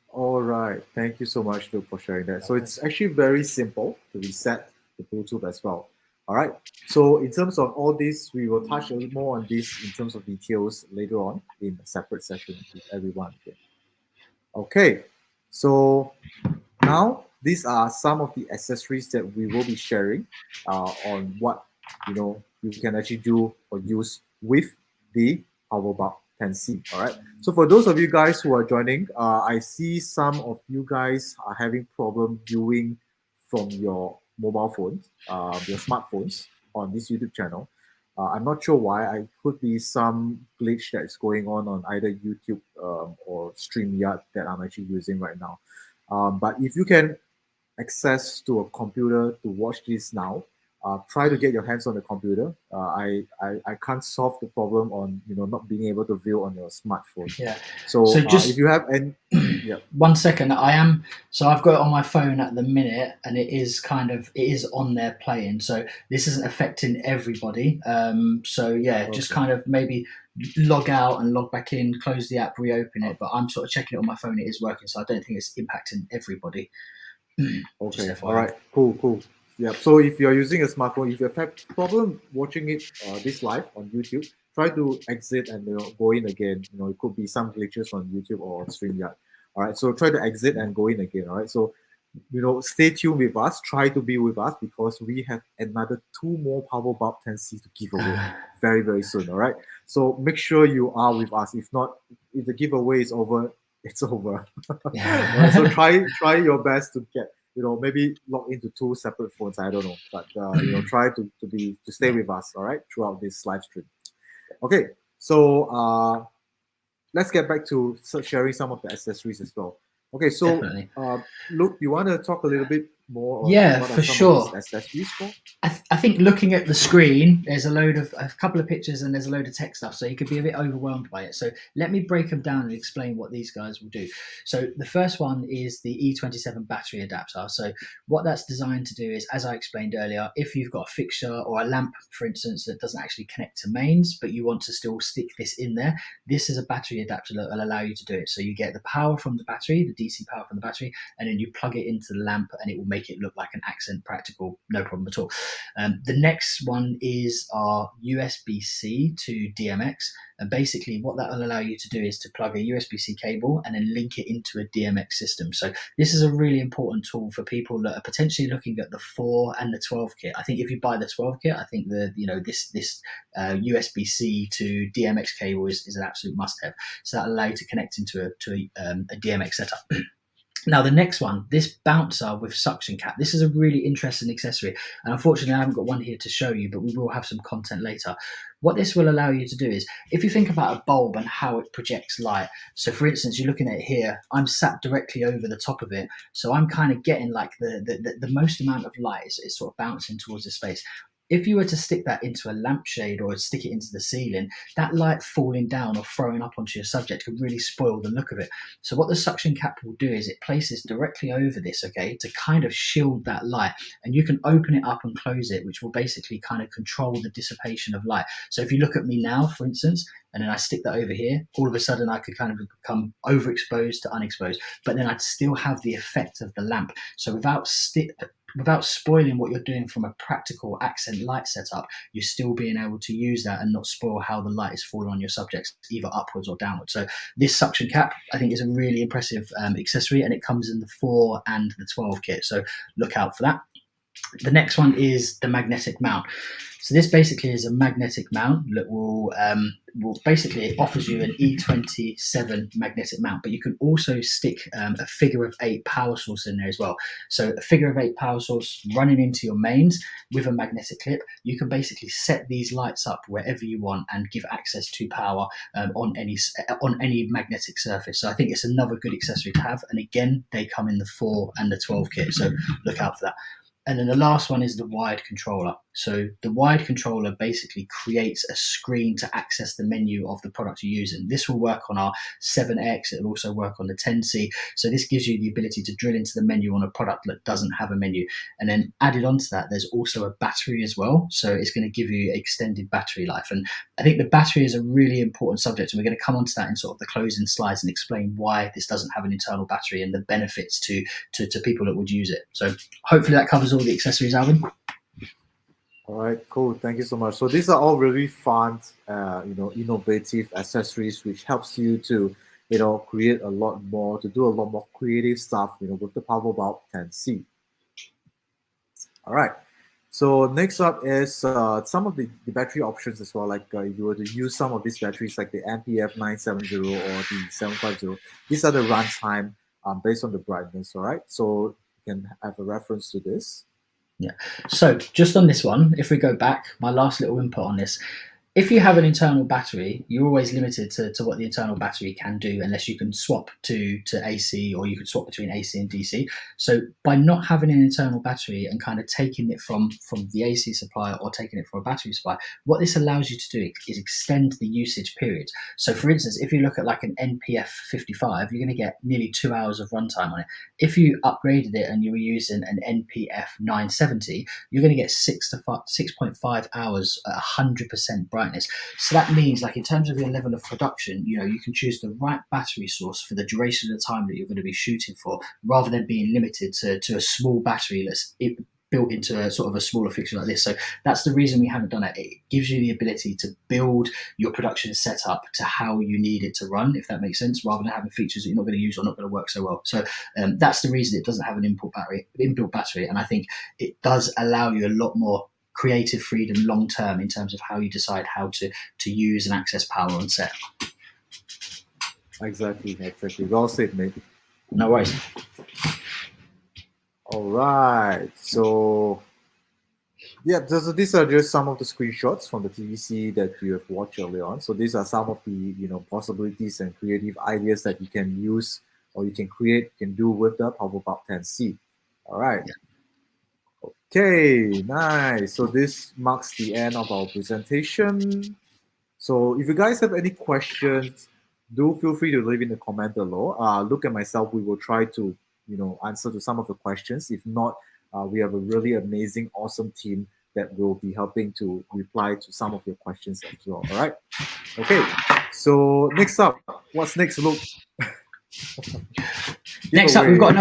All right. Thank you so much, Luke, for sharing that. So it's actually very simple to reset the Bluetooth as well. All right. So in terms of all this, we will touch a little more on this in terms of details later on in a separate session with everyone again. Okay. So now these are some of the accessories that we will be sharing on what you can actually do or use with the PavoBulb 10C. All right. So for those of you guys who are joining, I see some of you guys are having problem viewing from your mobile phones, your smartphones on this YouTube channel. I'm not sure why. It could be some glitch that is going on either YouTube or StreamYard that I'm actually using right now. But if you can access to a computer to watch this now, try to get your hands on the computer. I can't solve the problem on not being able to view on your smartphone. Yeah. So So just if you have any, yeah, 1 second. I've got it on my phone at the minute, and it is on there playing. So this isn't affecting everybody. So yeah, just okay, kind of maybe log out and log back in, close the app, reopen it. But I'm sort of checking it on my phone. It is working, so I don't think it's impacting everybody. Just okay, all FYI. right, cool. Yeah. So if you're using a smartphone, if you have problem watching it this live on YouTube, try to exit and go in again. It could be some glitches on YouTube or StreamYard. All right. So try to exit and go in again. All right. So stay tuned with us. Try to be with us because we have another 2 more PavoBulb 10C to give away very, very soon. All right. So make sure you are with us. If not, if the giveaway is over, it's over. All right. So try your best to get, maybe log into 2 separate phones. I don't know, but try to stay with us. All right, throughout this live stream. Okay. So let's get back to sharing some of the accessories as well. Okay, so Definitely. Luke, you want to talk a little bit more on Yeah, what are for some sure. of these accessories for? I think looking at the screen, there's a couple of pictures and there's a load of tech stuff, so you could be a bit overwhelmed by it. So let me break them down and explain what these guys will do. So the first one is the E27 battery adapter. So what that's designed to do is, as I explained earlier, if you've got a fixture or a lamp, for instance, that doesn't actually connect to mains, but you want to still stick this in there, this is a battery adapter that will allow you to do it. So you get the power from the battery, the DC power from the battery, and then you plug it into the lamp and it will make it look like an accent practical, no problem at all. The next one is our USB-C to DMX. And basically what that will allow you to do is to plug a USB-C cable and then link it into a DMX system. So this is a really important tool for people that are potentially looking at the 4 and the 12 kit. I think if you buy the 12 kit, I think this USB-C to DMX cable is an absolute must-have. So that'll allow you to connect into a DMX setup. Now the next one, this bouncer with suction cap. This is a really interesting accessory, and unfortunately I haven't got one here to show you, but we will have some content later. What this will allow you to do is, if you think about a bulb and how it projects light, so for instance, you're looking at it here, I'm sat directly over the top of it, so I'm kind of getting like the most amount of light is sort of bouncing towards the space. If you were to stick that into a lampshade or stick it into the ceiling, that light falling down or throwing up onto your subject could really spoil the look of it. So what the suction cap will do is it places directly over this, okay, to kind of shield that light. And you can open it up and close it, which will basically kind of control the dissipation of light. So if you look at me now, for instance, and then I stick that over here, all of a sudden I could kind of become overexposed to unexposed, but then I'd still have the effect of the lamp. So without spoiling what you're doing from a practical accent light setup, you're still being able to use that and not spoil how the light is falling on your subjects, either upwards or downwards. So this suction cap, I think, is a really impressive accessory, and it comes in the 4 and the 12 kit. So look out for that. The next one is the magnetic mount. So this basically is a magnetic mount that will basically, it offers you an E27 magnetic mount, but you can also stick a figure of 8 power source in there as well. So a figure of 8 power source running into your mains with a magnetic clip, you can basically set these lights up wherever you want and give access to power on any magnetic surface. So I think it's another good accessory to have. And again, they come in the 4 and the 12 kit, so look out for that. And then the last one is the wired controller. So the wired controller basically creates a screen to access the menu of the product you're using. This will work on our 7X. It will also work on the 10C. So this gives you the ability to drill into the menu on a product that doesn't have a menu. And then added onto that, there's also a battery as well. So it's going to give you extended battery life. And I think the battery is a really important subject. And we're going to come onto that in sort of the closing slides and explain why this doesn't have an internal battery and the benefits to people that would use it. So hopefully that covers all the accessories, Alvin. All right, cool. Thank you so much. So these are all really fun, innovative accessories, which helps you to, create a lot more, to do a lot more creative stuff, with the PavoBulb 10C. All right. So next up is some of the battery options as well. Like if you were to use some of these batteries, like the MPF 970 or the 750, these are the runtime based on the brightness. All right. So you can have a reference to this. Yeah. So just on this one, if we go back, my last little input on this, if you have an internal battery, you're always limited to what the internal battery can do, unless you can swap to AC, or you can swap between AC and DC. So by not having an internal battery and kind of taking it from the AC supplier or taking it from a battery supplier, what this allows you to do is extend the usage period. So for instance, if you look at like an NPF 55, you're going to get nearly 2 hours of runtime on it. If you upgraded it and you were using an NPF 970, you're going to get 6.5 hours at 100% brightness. So that means, like, in terms of your level of production, you can choose the right battery source for the duration of the time that you're going to be shooting for, rather than being limited to a small battery that's built into a sort of a smaller fixture like this. So that's the reason we haven't done it. It gives you the ability to build your production setup to how you need it to run, if that makes sense, rather than having features that you're not going to use or not going to work so well. So that's the reason it doesn't have an inbuilt battery. And I think it does allow you a lot more creative freedom long term in terms of how you decide how to use and access power on set. Exactly. Well said, mate. No worries. All right. So yeah, these are just some of the screenshots from the TVC that you have watched earlier on. So these are some of the possibilities and creative ideas that you can use or you can create, you can do with the PavoBulb 10C. All right. Yeah. Okay, nice. So this marks the end of our presentation. So if you guys have any questions, do feel free to leave in the comment below. Look at myself, we will try to answer to some of the questions. If not, we have a really amazing, awesome team that will be helping to reply to some of your questions as well. All right. Okay. So next up, what's next, Luke? Next up, we've got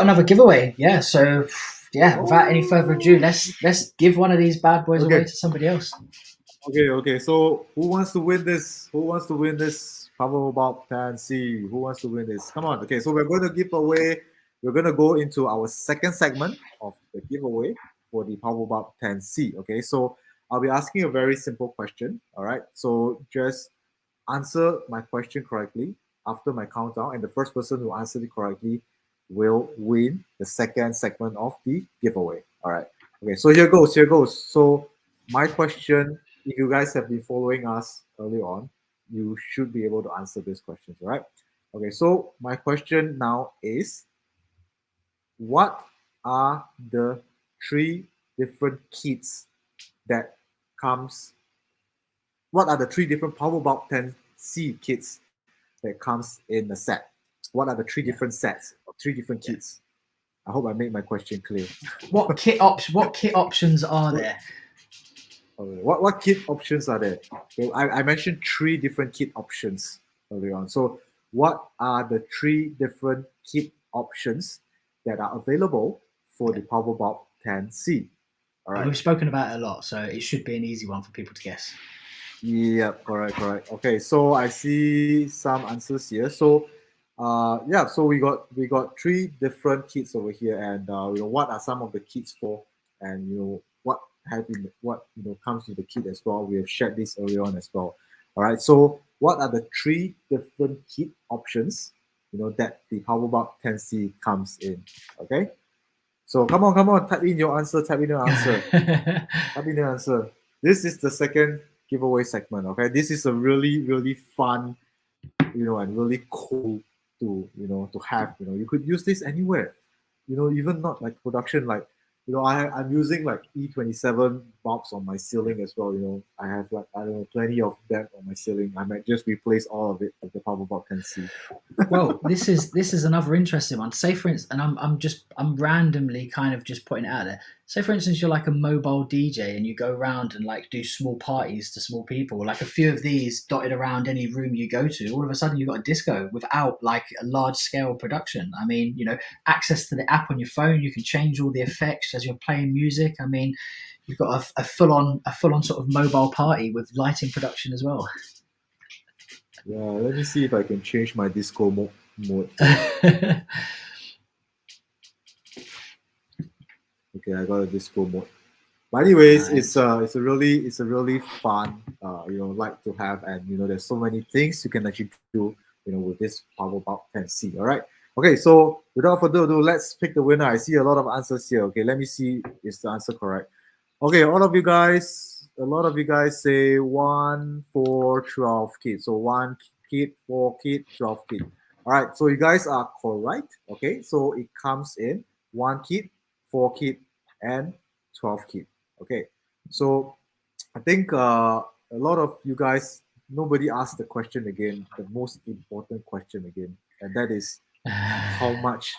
another giveaway. Yeah. So yeah, without any further ado, let's give one of these bad boys away to somebody else. Okay. So who wants to win this? Who wants to win this PavoBulb 10C? Who wants to win this? Come on. Okay. So we're going to give away. We're going to go into our second segment of the giveaway for the PavoBulb 10C. Okay. So I'll be asking a very simple question. All right. So just answer my question correctly after my countdown, and the first person who answered it correctly will win the second segment of the giveaway. All right. Okay. So here goes. So my question, if you guys have been following us early on, you should be able to answer these questions, all right? Okay, so my question now is, what are the 3 different kits that comes, what are the 3 different PavoBulb 10C kits that comes in the set? What are the 3 different sets or 3 different kits? I hope I made my question clear. What kit options are there? What kit options are there? Okay, I mentioned 3 different kit options earlier on. So what are the 3 different kit options that are available for the PavoBulb 10C? All right. We've spoken about it a lot, so it should be an easy one for people to guess. Yeah, correct. Okay, so I see some answers here. So yeah, so we got 3 different kits over here, and what are some of the kits for, and what comes with the kit as well. We have shared this earlier on as well. All right, so what are the 3 different kit options that the PavoBulb 10C comes in? Okay, so come on, type in your answer. Type in your answer. This is the second giveaway segment. Okay, this is a really fun and really cool to have. You could use this anywhere, even not like production, like I'm using like E27 bulbs on my ceiling as well. I have like, I don't know, 20 of them on my ceiling. I might just replace all of it with the PavoBulb 10C. Well, this is another interesting one. Say for instance, and I'm randomly kind of just putting it out there. Say for instance, you're like a mobile DJ and you go around and like do small parties to small people, like a few of these dotted around any room you go to. All of a sudden, you've got a disco without like a large scale production. I mean, access to the app on your phone, you can change all the effects as you're playing music. I mean, you've got a full on sort of mobile party with lighting production as well. Yeah, let me see if I can change my disco mode. Okay, I got a disco mode. But anyways, nice. It's a really fun like to have, and there's so many things you can actually do with this PavoBulb 10C. All right. Okay, so without further ado, let's pick the winner. I see a lot of answers here. Okay, let me see is the answer correct. Okay, all of you guys, a lot of you guys say 1, 4, 12 kit. So 1 kit, 4 kit, 12 kit. All right, so you guys are correct. Okay, so it comes in 1 kit, 4 kit, and 12 kit. Okay, so I think a lot of you guys, nobody asked the question again, the most important question again, and that is how much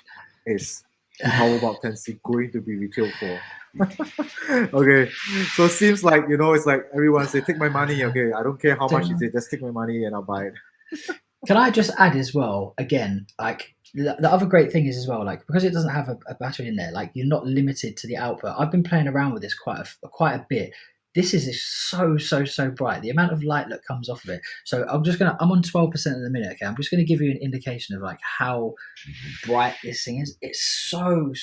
is the PavoBulb 10C going to be retail for? Okay, so it seems like, it's like everyone say, take my money. Okay, I don't care how much is it, just take my money and I'll buy it. Can I just add as well, again, like the other great thing is as well, like because it doesn't have a battery in there, like you're not limited to the output. I've been playing around with this quite a bit. This is so bright. The amount of light that comes off of it. So I'm on 12% at the minute. Okay, I'm just gonna give you an indication of like how bright this thing is. It's so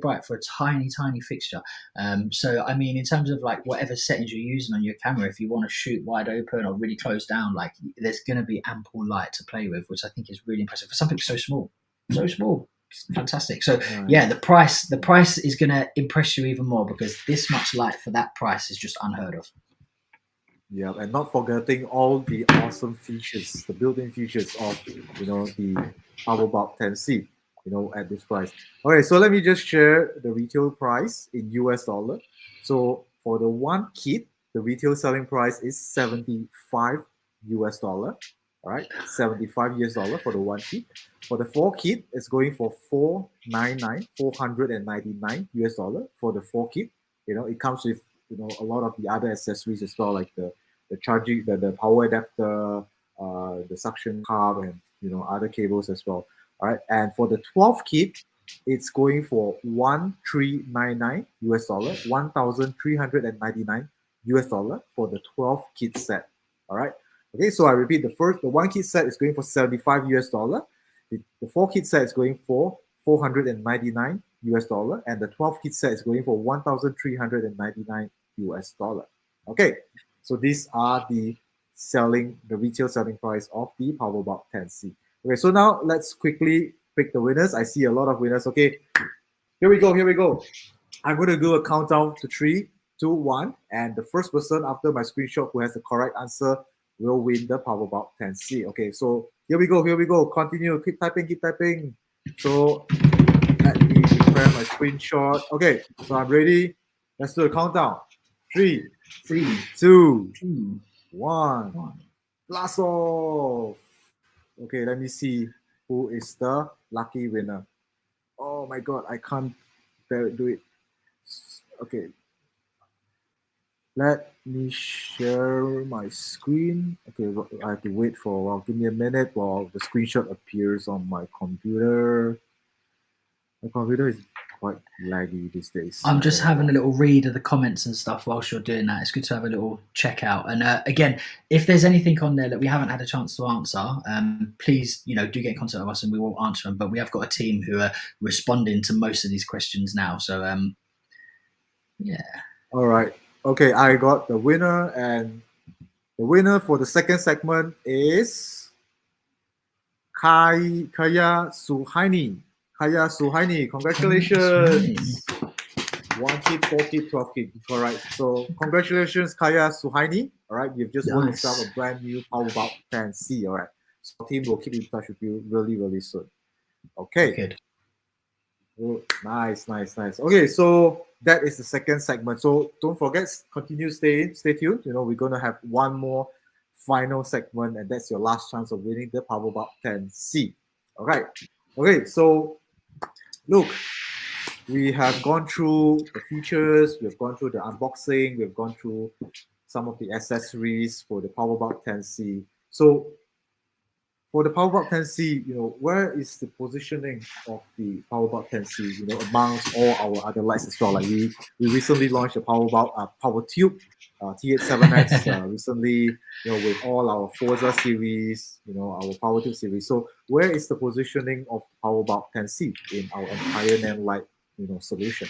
bright for a tiny fixture. So I mean, in terms of like whatever settings you're using on your camera, if you want to shoot wide open or really close down, like there's going to be ample light to play with, which I think is really impressive for something so small. It's fantastic. So yeah, the price is going to impress you even more because this much light for that price is just unheard of. Yeah, and not forgetting all the awesome features, the built-in features of the PavoBulb 10C, at this price. Okay, so let me just share the retail price in US dollar. So for the 1 kit, the retail selling price is 75 US dollar. All right, 75 US dollar for the 1 kit. For the 4 kit, it's going for 499 US dollar for the 4 kit. It comes with a lot of the other accessories as well, like the charging, the power adapter, the suction cup, and other cables as well. All right, and for the 12 kit, it's going for 1399 US dollar, 1399 US dollar for the 12 kit set. All right. Okay, so I repeat, the 1 kit set is going for 75 US dollar. The 4 kit set is going for 499 US dollar, and the 12 kit set is going for 1,399 US dollar. Okay, so these are the retail selling price of the PavoBulb 10C. Okay, so now let's quickly pick the winners. I see a lot of winners. Okay, here we go. I'm going to do a countdown to 3, 2, 1, and the first person after my screenshot who has the correct answer will win the PavoBulb 10C. Okay, so here we go. Continue. Keep typing. So let me prepare my screenshot. Okay, so I'm ready. Let's do a countdown. 3, 2, 1. Blast off. Okay, let me see who is the lucky winner. Oh my god, I can't do it. Okay. Let me share my screen. Okay, I have to wait for a while. Give me a minute while the screenshot appears on my computer. My computer is quite laggy these days. I'm just having a little read of the comments and stuff whilst you're doing that. It's good to have a little check out. And again, if there's anything on there that we haven't had a chance to answer, please, do get in contact with us and we will answer them. But we have got a team who are responding to most of these questions now. So, yeah. All right. Okay, I got the winner, and the winner for the second segment is Kaya Suhaini. Kaya Suhaini, congratulations. 1 kit, 4 kit, 12 kit. Correct. So congratulations, Kaya Suhaini. All right, you've just won yourself a brand new PavoBulb 10C. All right. So team will keep in touch with you really soon. Okay. Good. Oh, nice. Okay, so that is the second segment. So don't forget, stay tuned. We're gonna have one more final segment, and that's your last chance of winning the PavoBulb 10C. All right. Okay, so look, we have gone through the features, we've gone through the unboxing, we've gone through some of the accessories for the PavoBulb 10C. So for the PavoBulb 10C, where is the positioning of the PavoBulb 10C, amongst all our other lights as well? Like we recently launched a PavoBulb PowerTube T87X recently, with all our Forza series, our PowerTube series. So where is the positioning of PavoBulb 10C in our entire NAND light, solution?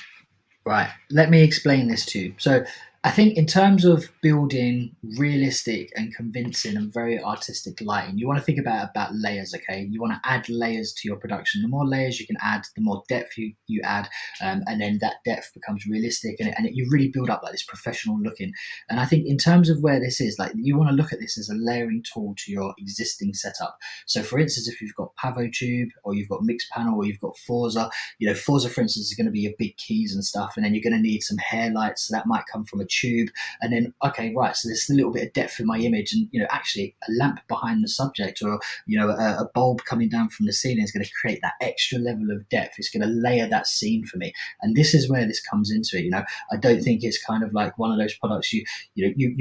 Right. Let me explain this to you. So I think in terms of building realistic and convincing and very artistic lighting, you want to think about layers, okay? You want to add layers to your production. The more layers you can add, the more depth you add, and then that depth becomes realistic, and you really build up like this professional looking. And I think in terms of where this is, like you want to look at this as a layering tool to your existing setup. So for instance, if you've got PavoTube or you've got Mixpanel or you've got Forza, Forza for instance is going to be your big keys and stuff, and then you're going to need some hair lights, so that might come from a tube, and then okay, right, so there's a little bit of depth in my image, and actually a lamp behind the subject, or a bulb coming down from the ceiling is going to create that extra level of depth. It's going to layer that scene for me, and this is where this comes into it. I don't think it's kind of like one of those products you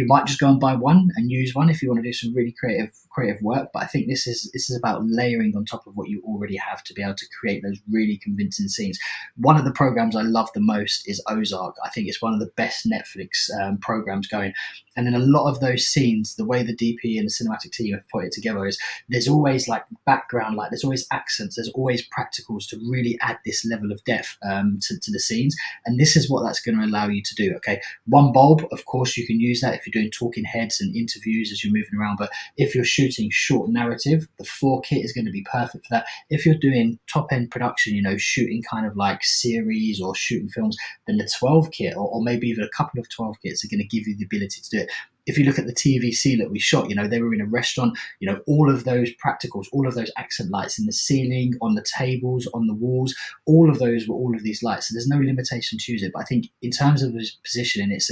might just go and buy one and use one if you want to do some really creative work, but I think this is about layering on top of what you already have to be able to create those really convincing scenes. One of the programs I love the most is Ozark. I think it's one of the best Netflix programs going. And then a lot of those scenes, the way the DP and the cinematic team have put it together is there's always like background, like there's always accents, there's always practicals to really add this level of depth to the scenes. And this is what that's going to allow you to do. Okay, one bulb, of course, you can use that if you're doing talking heads and interviews as you're moving around. But if you're shooting short narrative, the 4 kit is going to be perfect for that. If you're doing top end production, shooting kind of like series or shooting films, then the 12 kit or maybe even a couple of 12 kits are going to give you the ability to do it. If you look at the TVC that we shot, they were in a restaurant, all of those practicals, all of those accent lights in the ceiling, on the tables, on the walls, all of those were all of these lights. So there's no limitation to use it. But I think in terms of positioning, it's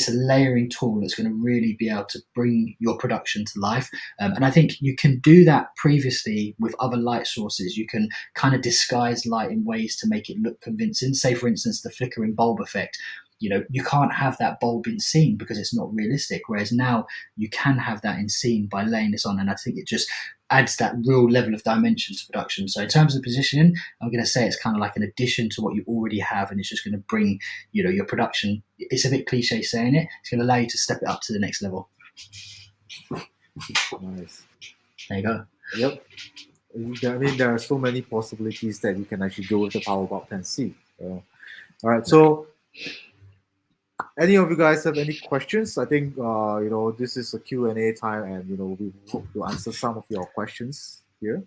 a layering tool that's going to really be able to bring your production to life. And I think you can do that previously with other light sources. You can kind of disguise light in ways to make it look convincing. Say, for instance, the flickering bulb effect. You can't have that bulb in scene because it's not realistic. Whereas now you can have that in scene by laying this on. And I think it just adds that real level of dimension to production. So in terms of positioning, I'm going to say it's kind of like an addition to what you already have. And it's just going to bring, your production. It's a bit cliche saying it. It's going to allow you to step it up to the next level. Nice. There you go. Yep. I mean, there are so many possibilities that you can actually do with the PavoBulb 10C. All right. So any of you guys have any questions? I think this is a Q&A time, and we hope to answer some of your questions here.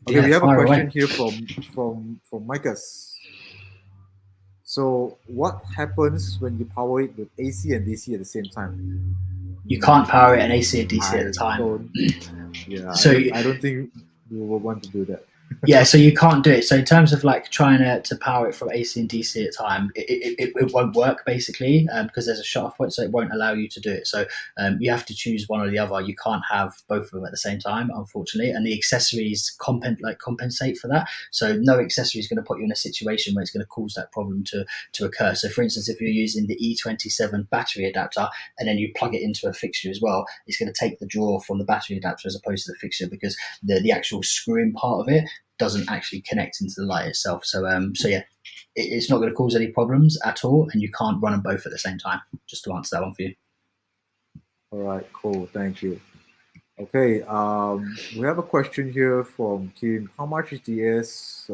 Okay, we have a question here from Micahs. So what happens when you power it with AC and DC at the same time? You can't power it and AC and DC at the time. So I don't think we will want to do that. Yeah, so you can't do it. So in terms of like trying to power it from AC and DC at a time, it won't work basically because there's a shut-off point, so it won't allow you to do it. So you have to choose one or the other. You can't have both of them at the same time, unfortunately. And the accessories compensate for that. So no accessory is going to put you in a situation where it's going to cause that problem to occur. So for instance, if you're using the E27 battery adapter and then you plug it into a fixture as well, it's going to take the draw from the battery adapter as opposed to the fixture because the actual screwing part of it doesn't actually connect into the light itself. So yeah, it's not going to cause any problems at all, and you can't run them both at the same time. Just to answer that one for you. All right, cool. Thank you. Okay, we have a question here from Kim. How much is the S?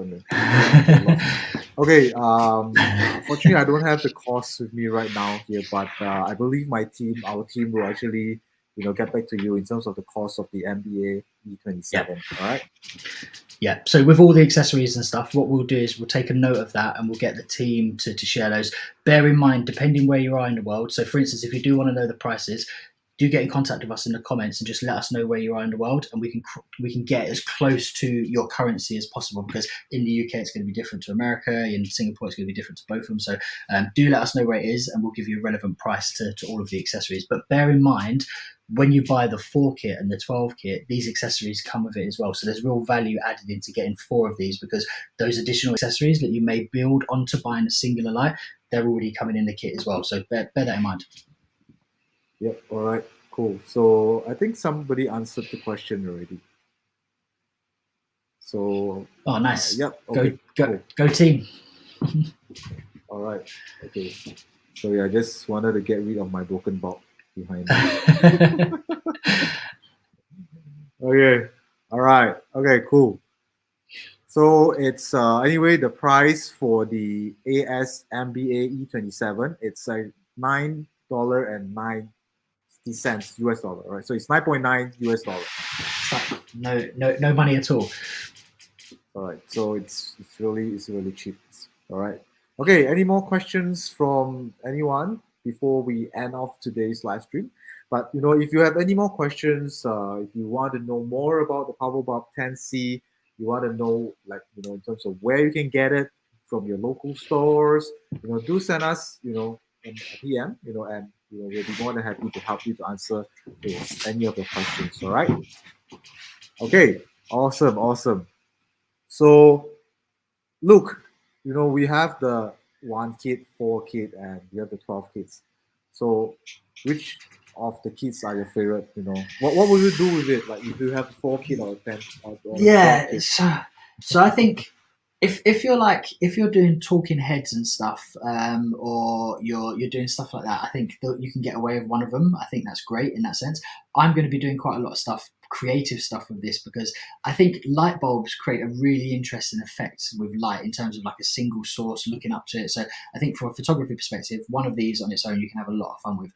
Okay, unfortunately, I don't have the cost with me right now here, but I believe our team will actually, get back to you in terms of the cost of the MBA E27. Yep. All right. Yeah, so with all the accessories and stuff, what we'll do is we'll take a note of that and we'll get the team to share those. Bear in mind, depending where you are in the world, so for instance, if you do want to know the prices, do get in contact with us in the comments and just let us know where you are in the world, and we can get as close to your currency as possible, because in the UK it's going to be different to America, in Singapore it's going to be different to both of them. So do let us know where it is and we'll give you a relevant price to all of the accessories. But bear in mind, when you buy the 4 kit and the 12 kit, these accessories come with it as well. So there's real value added into getting 4 of these, because those additional accessories that you may build onto buying a singular light, they're already coming in the kit as well. So bear that in mind. Yep. All right. Cool. So I think somebody answered the question already. So. Oh, nice. Yep. Okay. Go team. All right. Okay. So yeah, I just wanted to get rid of my broken bulb behind me. Okay. All right. Okay. Cool. So it's anyway, the price for the AS MBA E27, it's $9.90 US dollar, right? So it's 9.9 US dollar. No money at all. All right, so it's really cheap. All right. Okay. Any more questions from anyone before we end off today's live stream? But if you have any more questions, if you want to know more about the PavoBulb 10C, you want to know in terms of where you can get it from your local stores, do send us a PM, and we'll be more than happy to help you to answer any of your questions. All right. Okay. Awesome. So, look, we have the 1 kit, 4 kit, and we have the 12 kits. So, which of the kits are your favorite? What would you do with it? Like, if you have 4 kit or 10 or 12 kit? So I think if you're doing talking heads and stuff, or you're doing stuff like that, I think that you can get away with one of them. I think that's great in that sense. I'm going to be doing quite a lot of stuff, creative stuff with this, because I think light bulbs create a really interesting effect with light in terms of like a single source looking up to it. So I think from a photography perspective, one of these on its own you can have a lot of fun with.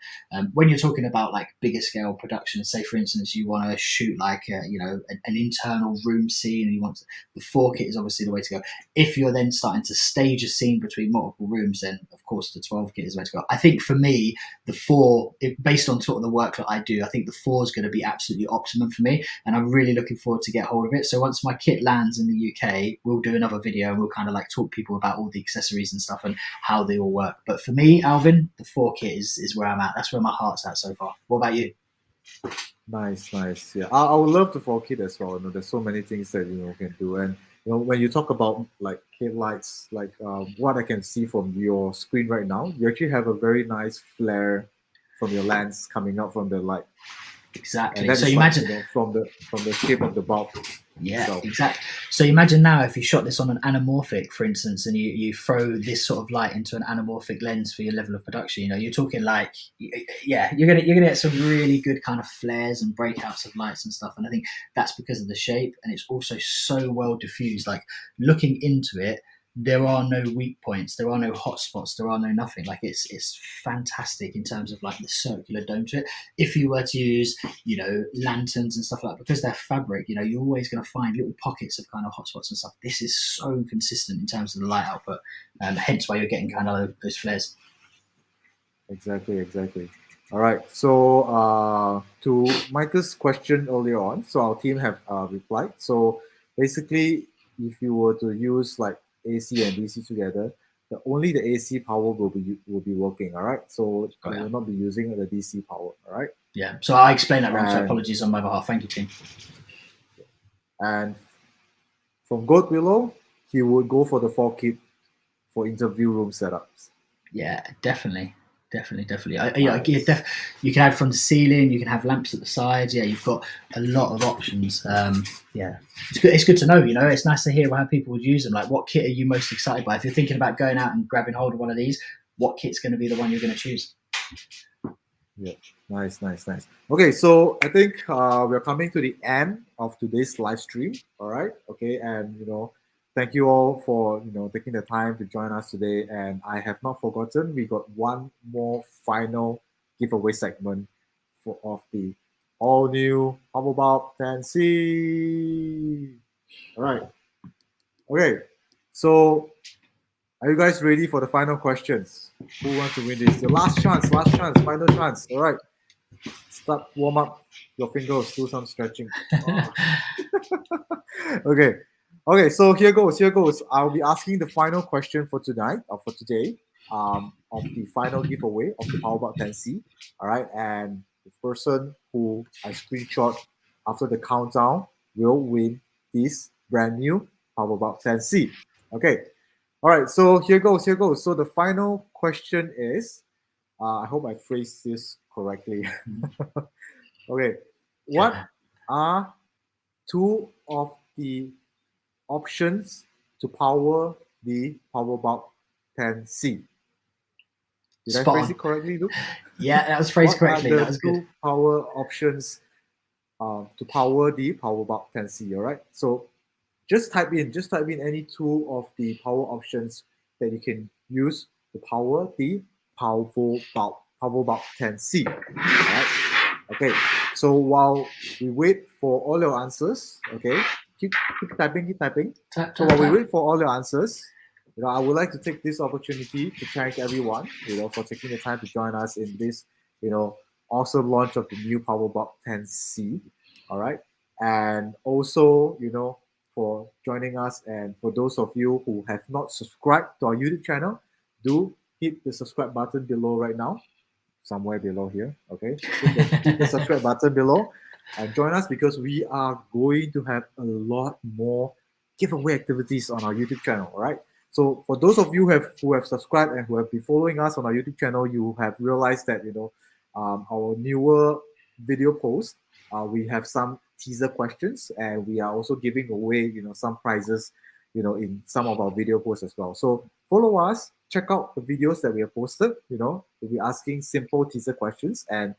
When you're talking about like bigger scale production, say for instance you want to shoot like an internal room scene, and you want the 4 kit is obviously the way to go. If you're then starting to stage a scene between multiple rooms, then of course the 12 kit is the way to go. I think for me, the 4, based on sort of the work that I do, I think the 4 is going to be absolutely optimum for me, and I'm really looking forward to get hold of it. So once my kit lands in the UK, we'll do another video and we'll kind of like talk people about all the accessories and stuff and how they all work. But for me, Alvin, the 4 kit is where I'm at. That's where my heart's at so far. What about you? Nice. Yeah, I would love the 4 kit as well. There's so many things that can do, and when you talk about like kit lights, like what I can see from your screen right now, you actually have a very nice flare from your lens coming out from the light. Exactly. And that so is imagine from the shape of the bulb. Yeah, So, exactly. So imagine now if you shot this on an anamorphic, for instance, and you throw this sort of light into an anamorphic lens for your level of production. You're talking like, yeah, you're gonna get some really good kind of flares and breakouts of lights and stuff. And I think that's because of the shape, and it's also so well diffused. Like looking into it, there are no weak points, there are no hot spots, there are no nothing. Like it's fantastic in terms of like the circular dome to it. If you were to use lanterns and stuff like that, because they're fabric, you're always going to find little pockets of kind of hotspots and stuff. This is so consistent in terms of the light output, hence why you're getting kind of those flares. Exactly. All right. So to Michael's question earlier on, so our team have replied. So basically, if you were to use like AC and DC together, only the AC power will be working. All right. So we will not be using the DC power. All right. Yeah. So I explained that wrong. So apologies on my behalf. Thank you, team. And from God Willow, he would go for the 4 kit for interview room setups. Yeah, definitely. You can have from the ceiling, you can have lamps at the sides. Yeah, you've got a lot of options. Yeah, it's good to know. It's nice to hear how people would use them. Like, what kit are you most excited by? If you're thinking about going out and grabbing hold of one of these, what kit's going to be the one you're going to choose? Yeah, nice. Okay, so I think we're coming to the end of today's live stream. All right, okay, and thank you all for taking the time to join us today. And I have not forgotten, we got one more final giveaway segment of the all new PavoBulb 10C. All right, okay, so are you guys ready for the final questions? Who wants to win this? Your last chance, final chance. All right. Start, warm up your fingers, do some stretching. Oh. Okay, so here goes. I'll be asking the final question for tonight, or for today, of the final giveaway of the PavoBulb 10C. All right, and the person who I screenshot after the countdown will win this brand new PavoBulb 10C. Okay. All right, so here goes. So the final question is, I hope I phrased this correctly. Okay, what are 2 of the options to power the PavoBulb 10C? Did I phrase it correctly, Luke? Yeah, that was phrased correctly. That was good. 2 power options to power the PavoBulb 10C. All right, so just type in any 2 of the power options that you can use to power the PavoBulb 10C. Right? Okay. So while we wait for all your answers, okay, keep typing, keep typing. So while we wait for all your answers, I would like to take this opportunity to thank everyone, for taking the time to join us in this, awesome launch of the new PavoBulb 10C. All right. And also, for joining us. And for those of you who have not subscribed to our YouTube channel, do hit the subscribe button below right now, somewhere below here. Okay, hit the subscribe button below and join us because we are going to have a lot more giveaway activities on our YouTube channel. All right. So for those of you who have subscribed and who have been following us on our YouTube channel, you have realized that our newer video posts, we have some teaser questions, and we are also giving away some prizes in some of our video posts as well. So follow us, check out the videos that we have posted. We'll be asking simple teaser questions, and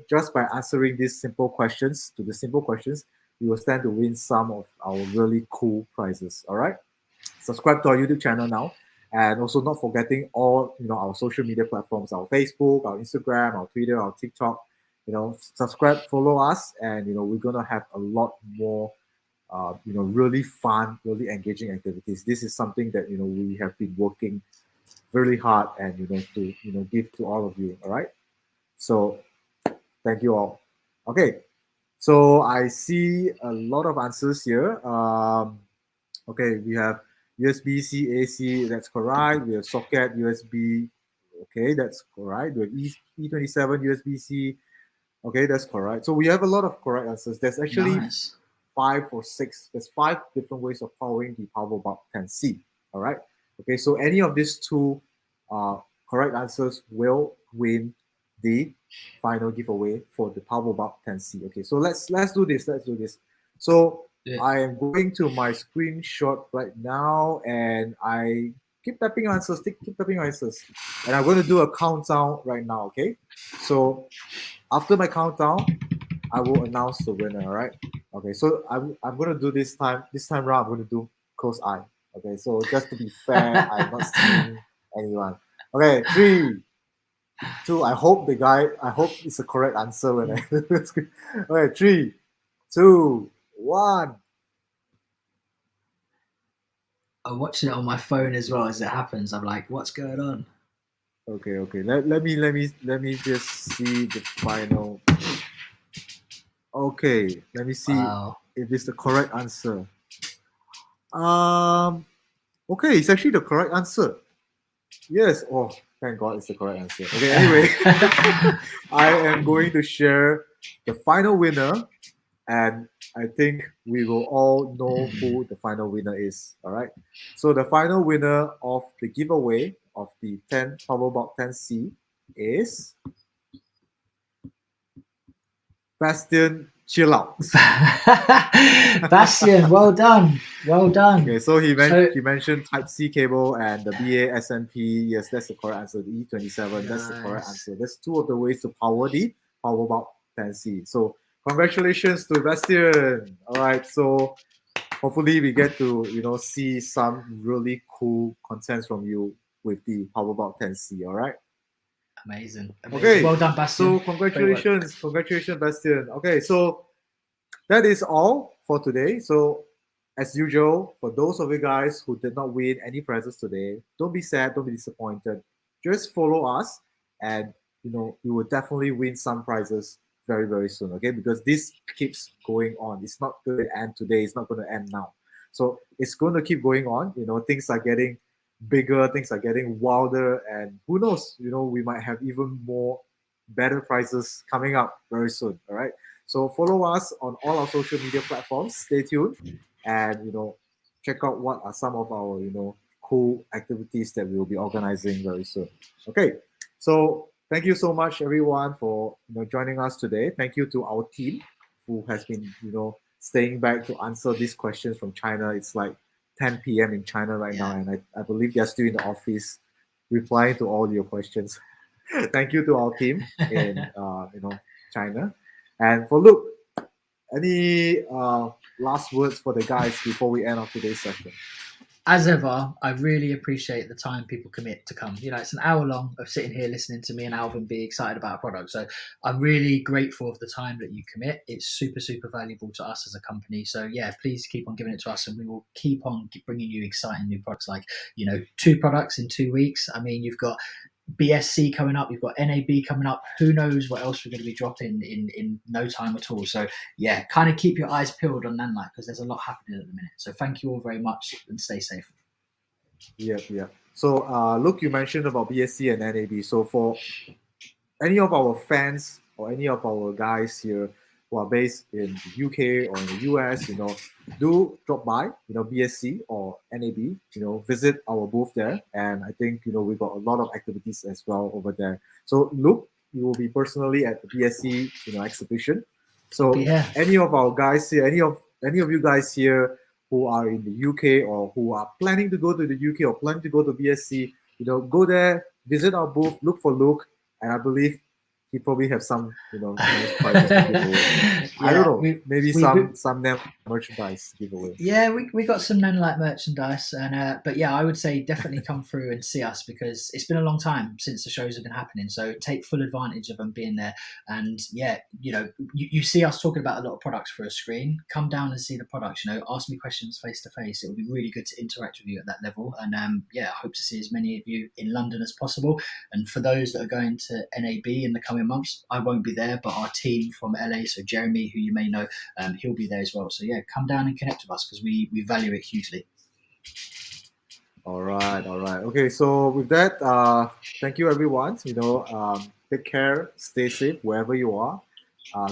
just by answering these simple questions, you will stand to win some of our really cool prizes. All right, subscribe to our YouTube channel now, and also not forgetting all our social media platforms: our Facebook, our Instagram, our Twitter, our TikTok. Subscribe, follow us, and we're gonna have a lot more really fun, really engaging activities. This is something that we have been working really hard and to give to all of you. All right. So thank you all. Okay. So I see a lot of answers here. Okay, we have USB-C AC. That's correct. We have socket USB. Okay, that's correct. We have E27 USB-C. Okay, that's correct. So we have a lot of correct answers. There's actually Nice. 5 or 6. There's 5 different ways of powering the PavoBulb 10C. All right. Okay. So any of these 2 correct answers will win the final giveaway for the PavoBulb 10C. Okay. So let's do this. Let's do this. So Yeah. I am going to my screenshot right now, and I keep typing answers. Keep typing answers, and I'm going to do a countdown right now. Okay. So after my countdown, I will announce the winner. All right. Okay, so I'm gonna do this time round. I'm gonna do close eye. Okay, so just to be fair, I'm not seeing anyone. Okay, 3, 2. I hope it's the correct answer when I. Okay, 3, 2, 1. I'm watching it on my phone as well as it happens. I'm like, what's going on? Okay. Let me just see the final. Okay, let me see if it's the correct answer. Okay, it's actually the correct answer. Yes. Oh, thank God, it's the correct answer. Okay. Anyway, I am going to share the final winner, and I think we will all know who the final winner is. All right. So the final winner of the giveaway of the PavoBulb 10C is Bastian Chillout. Bastian, well done. Well done. Okay, so he mentioned Type C cable and the BA SNP. Yes, that's the correct answer. The E27, nice. That's the correct answer. That's 2 of the ways to power the PavoBulb 10C. So congratulations to Bastian. All right, so hopefully we get to see some really cool contents from you with the PavoBulb 10C. All right. Amazing. Okay. Well done, Bastian. So congratulations, Bastian. Okay, so that is all for today. So as usual, for those of you guys who did not win any prizes today, don't be sad, don't be disappointed. Just follow us, and you will definitely win some prizes very, very soon. Okay, because this keeps going on. It's not going to end today. It's not going to end now. So it's going to keep going on. Things are getting bigger, things are getting wilder, and who knows? We might have even more better prizes coming up very soon. All right. So follow us on all our social media platforms. Stay tuned, and check out what are some of our cool activities that we will be organizing very soon. Okay, so thank you so much everyone for joining us today. Thank you to our team who has been staying back to answer these questions from China. It's like 10 p.m. in China right now, and I believe they're still in the office replying to all your questions. Thank you to our team in China. And for Luke, any last words for the guys before we end off today's session? as ever, I really appreciate the time people commit to come. You know, it's an hour long of sitting here listening to me and Alvin be excited about a product. So I'm really grateful of the time that you commit. It's super, super valuable to us as a company. So yeah, please keep on giving it to us, and we will keep on bringing you exciting new products. Like, you know, 2 products in 2 weeks. I mean, you've got BSC coming up, you've got NAB coming up. Who knows what else we're going to be dropping in no time at all. So yeah, kind of keep your eyes peeled on Nanlite, because there's a lot happening at the minute. So thank you all very much, and stay safe. Yeah. So, look, you mentioned about BSC and NAB. So, for any of our fans or any of our guys here who are based in the UK or in the US, do drop by, BSC or NAB, visit our booth there. And I think, we've got a lot of activities as well over there. So, look, you will be personally at the BSC, exhibition. So, Yeah. any of our guys here, any of you guys here who are in the UK or who are planning to go to the UK or planning to go to BSC, go there, visit our booth, look for Luke, and I believe he probably have some, nice prizes to give away. I don't know, maybe some merchandise giveaway. Yeah, we got some Nanlite merchandise, and but yeah, I would say definitely come through and see us, because it's been a long time since the shows have been happening. So take full advantage of them being there. And yeah, you see us talking about a lot of products for a screen. Come down and see the products. Ask me questions face to face. It will be really good to interact with you at that level. And yeah, I hope to see as many of you in London as possible. And for those that are going to NAB in the coming months, I won't be there, but our team from LA, so Jeremy, who you may know, he'll be there as well. So yeah, come down and connect with us, because we value it hugely. All right. Okay, so with that, thank you everyone. Take care, stay safe wherever you are.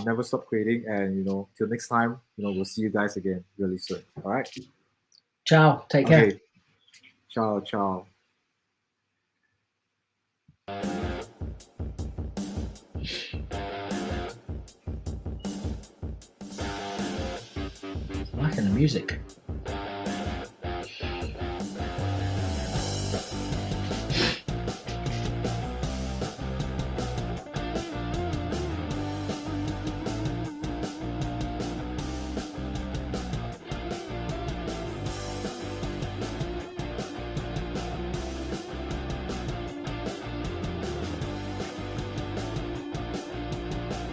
Never stop creating, and till next time, we'll see you guys again really soon. All right. Ciao. Take care. Okay. Ciao. Liking the music.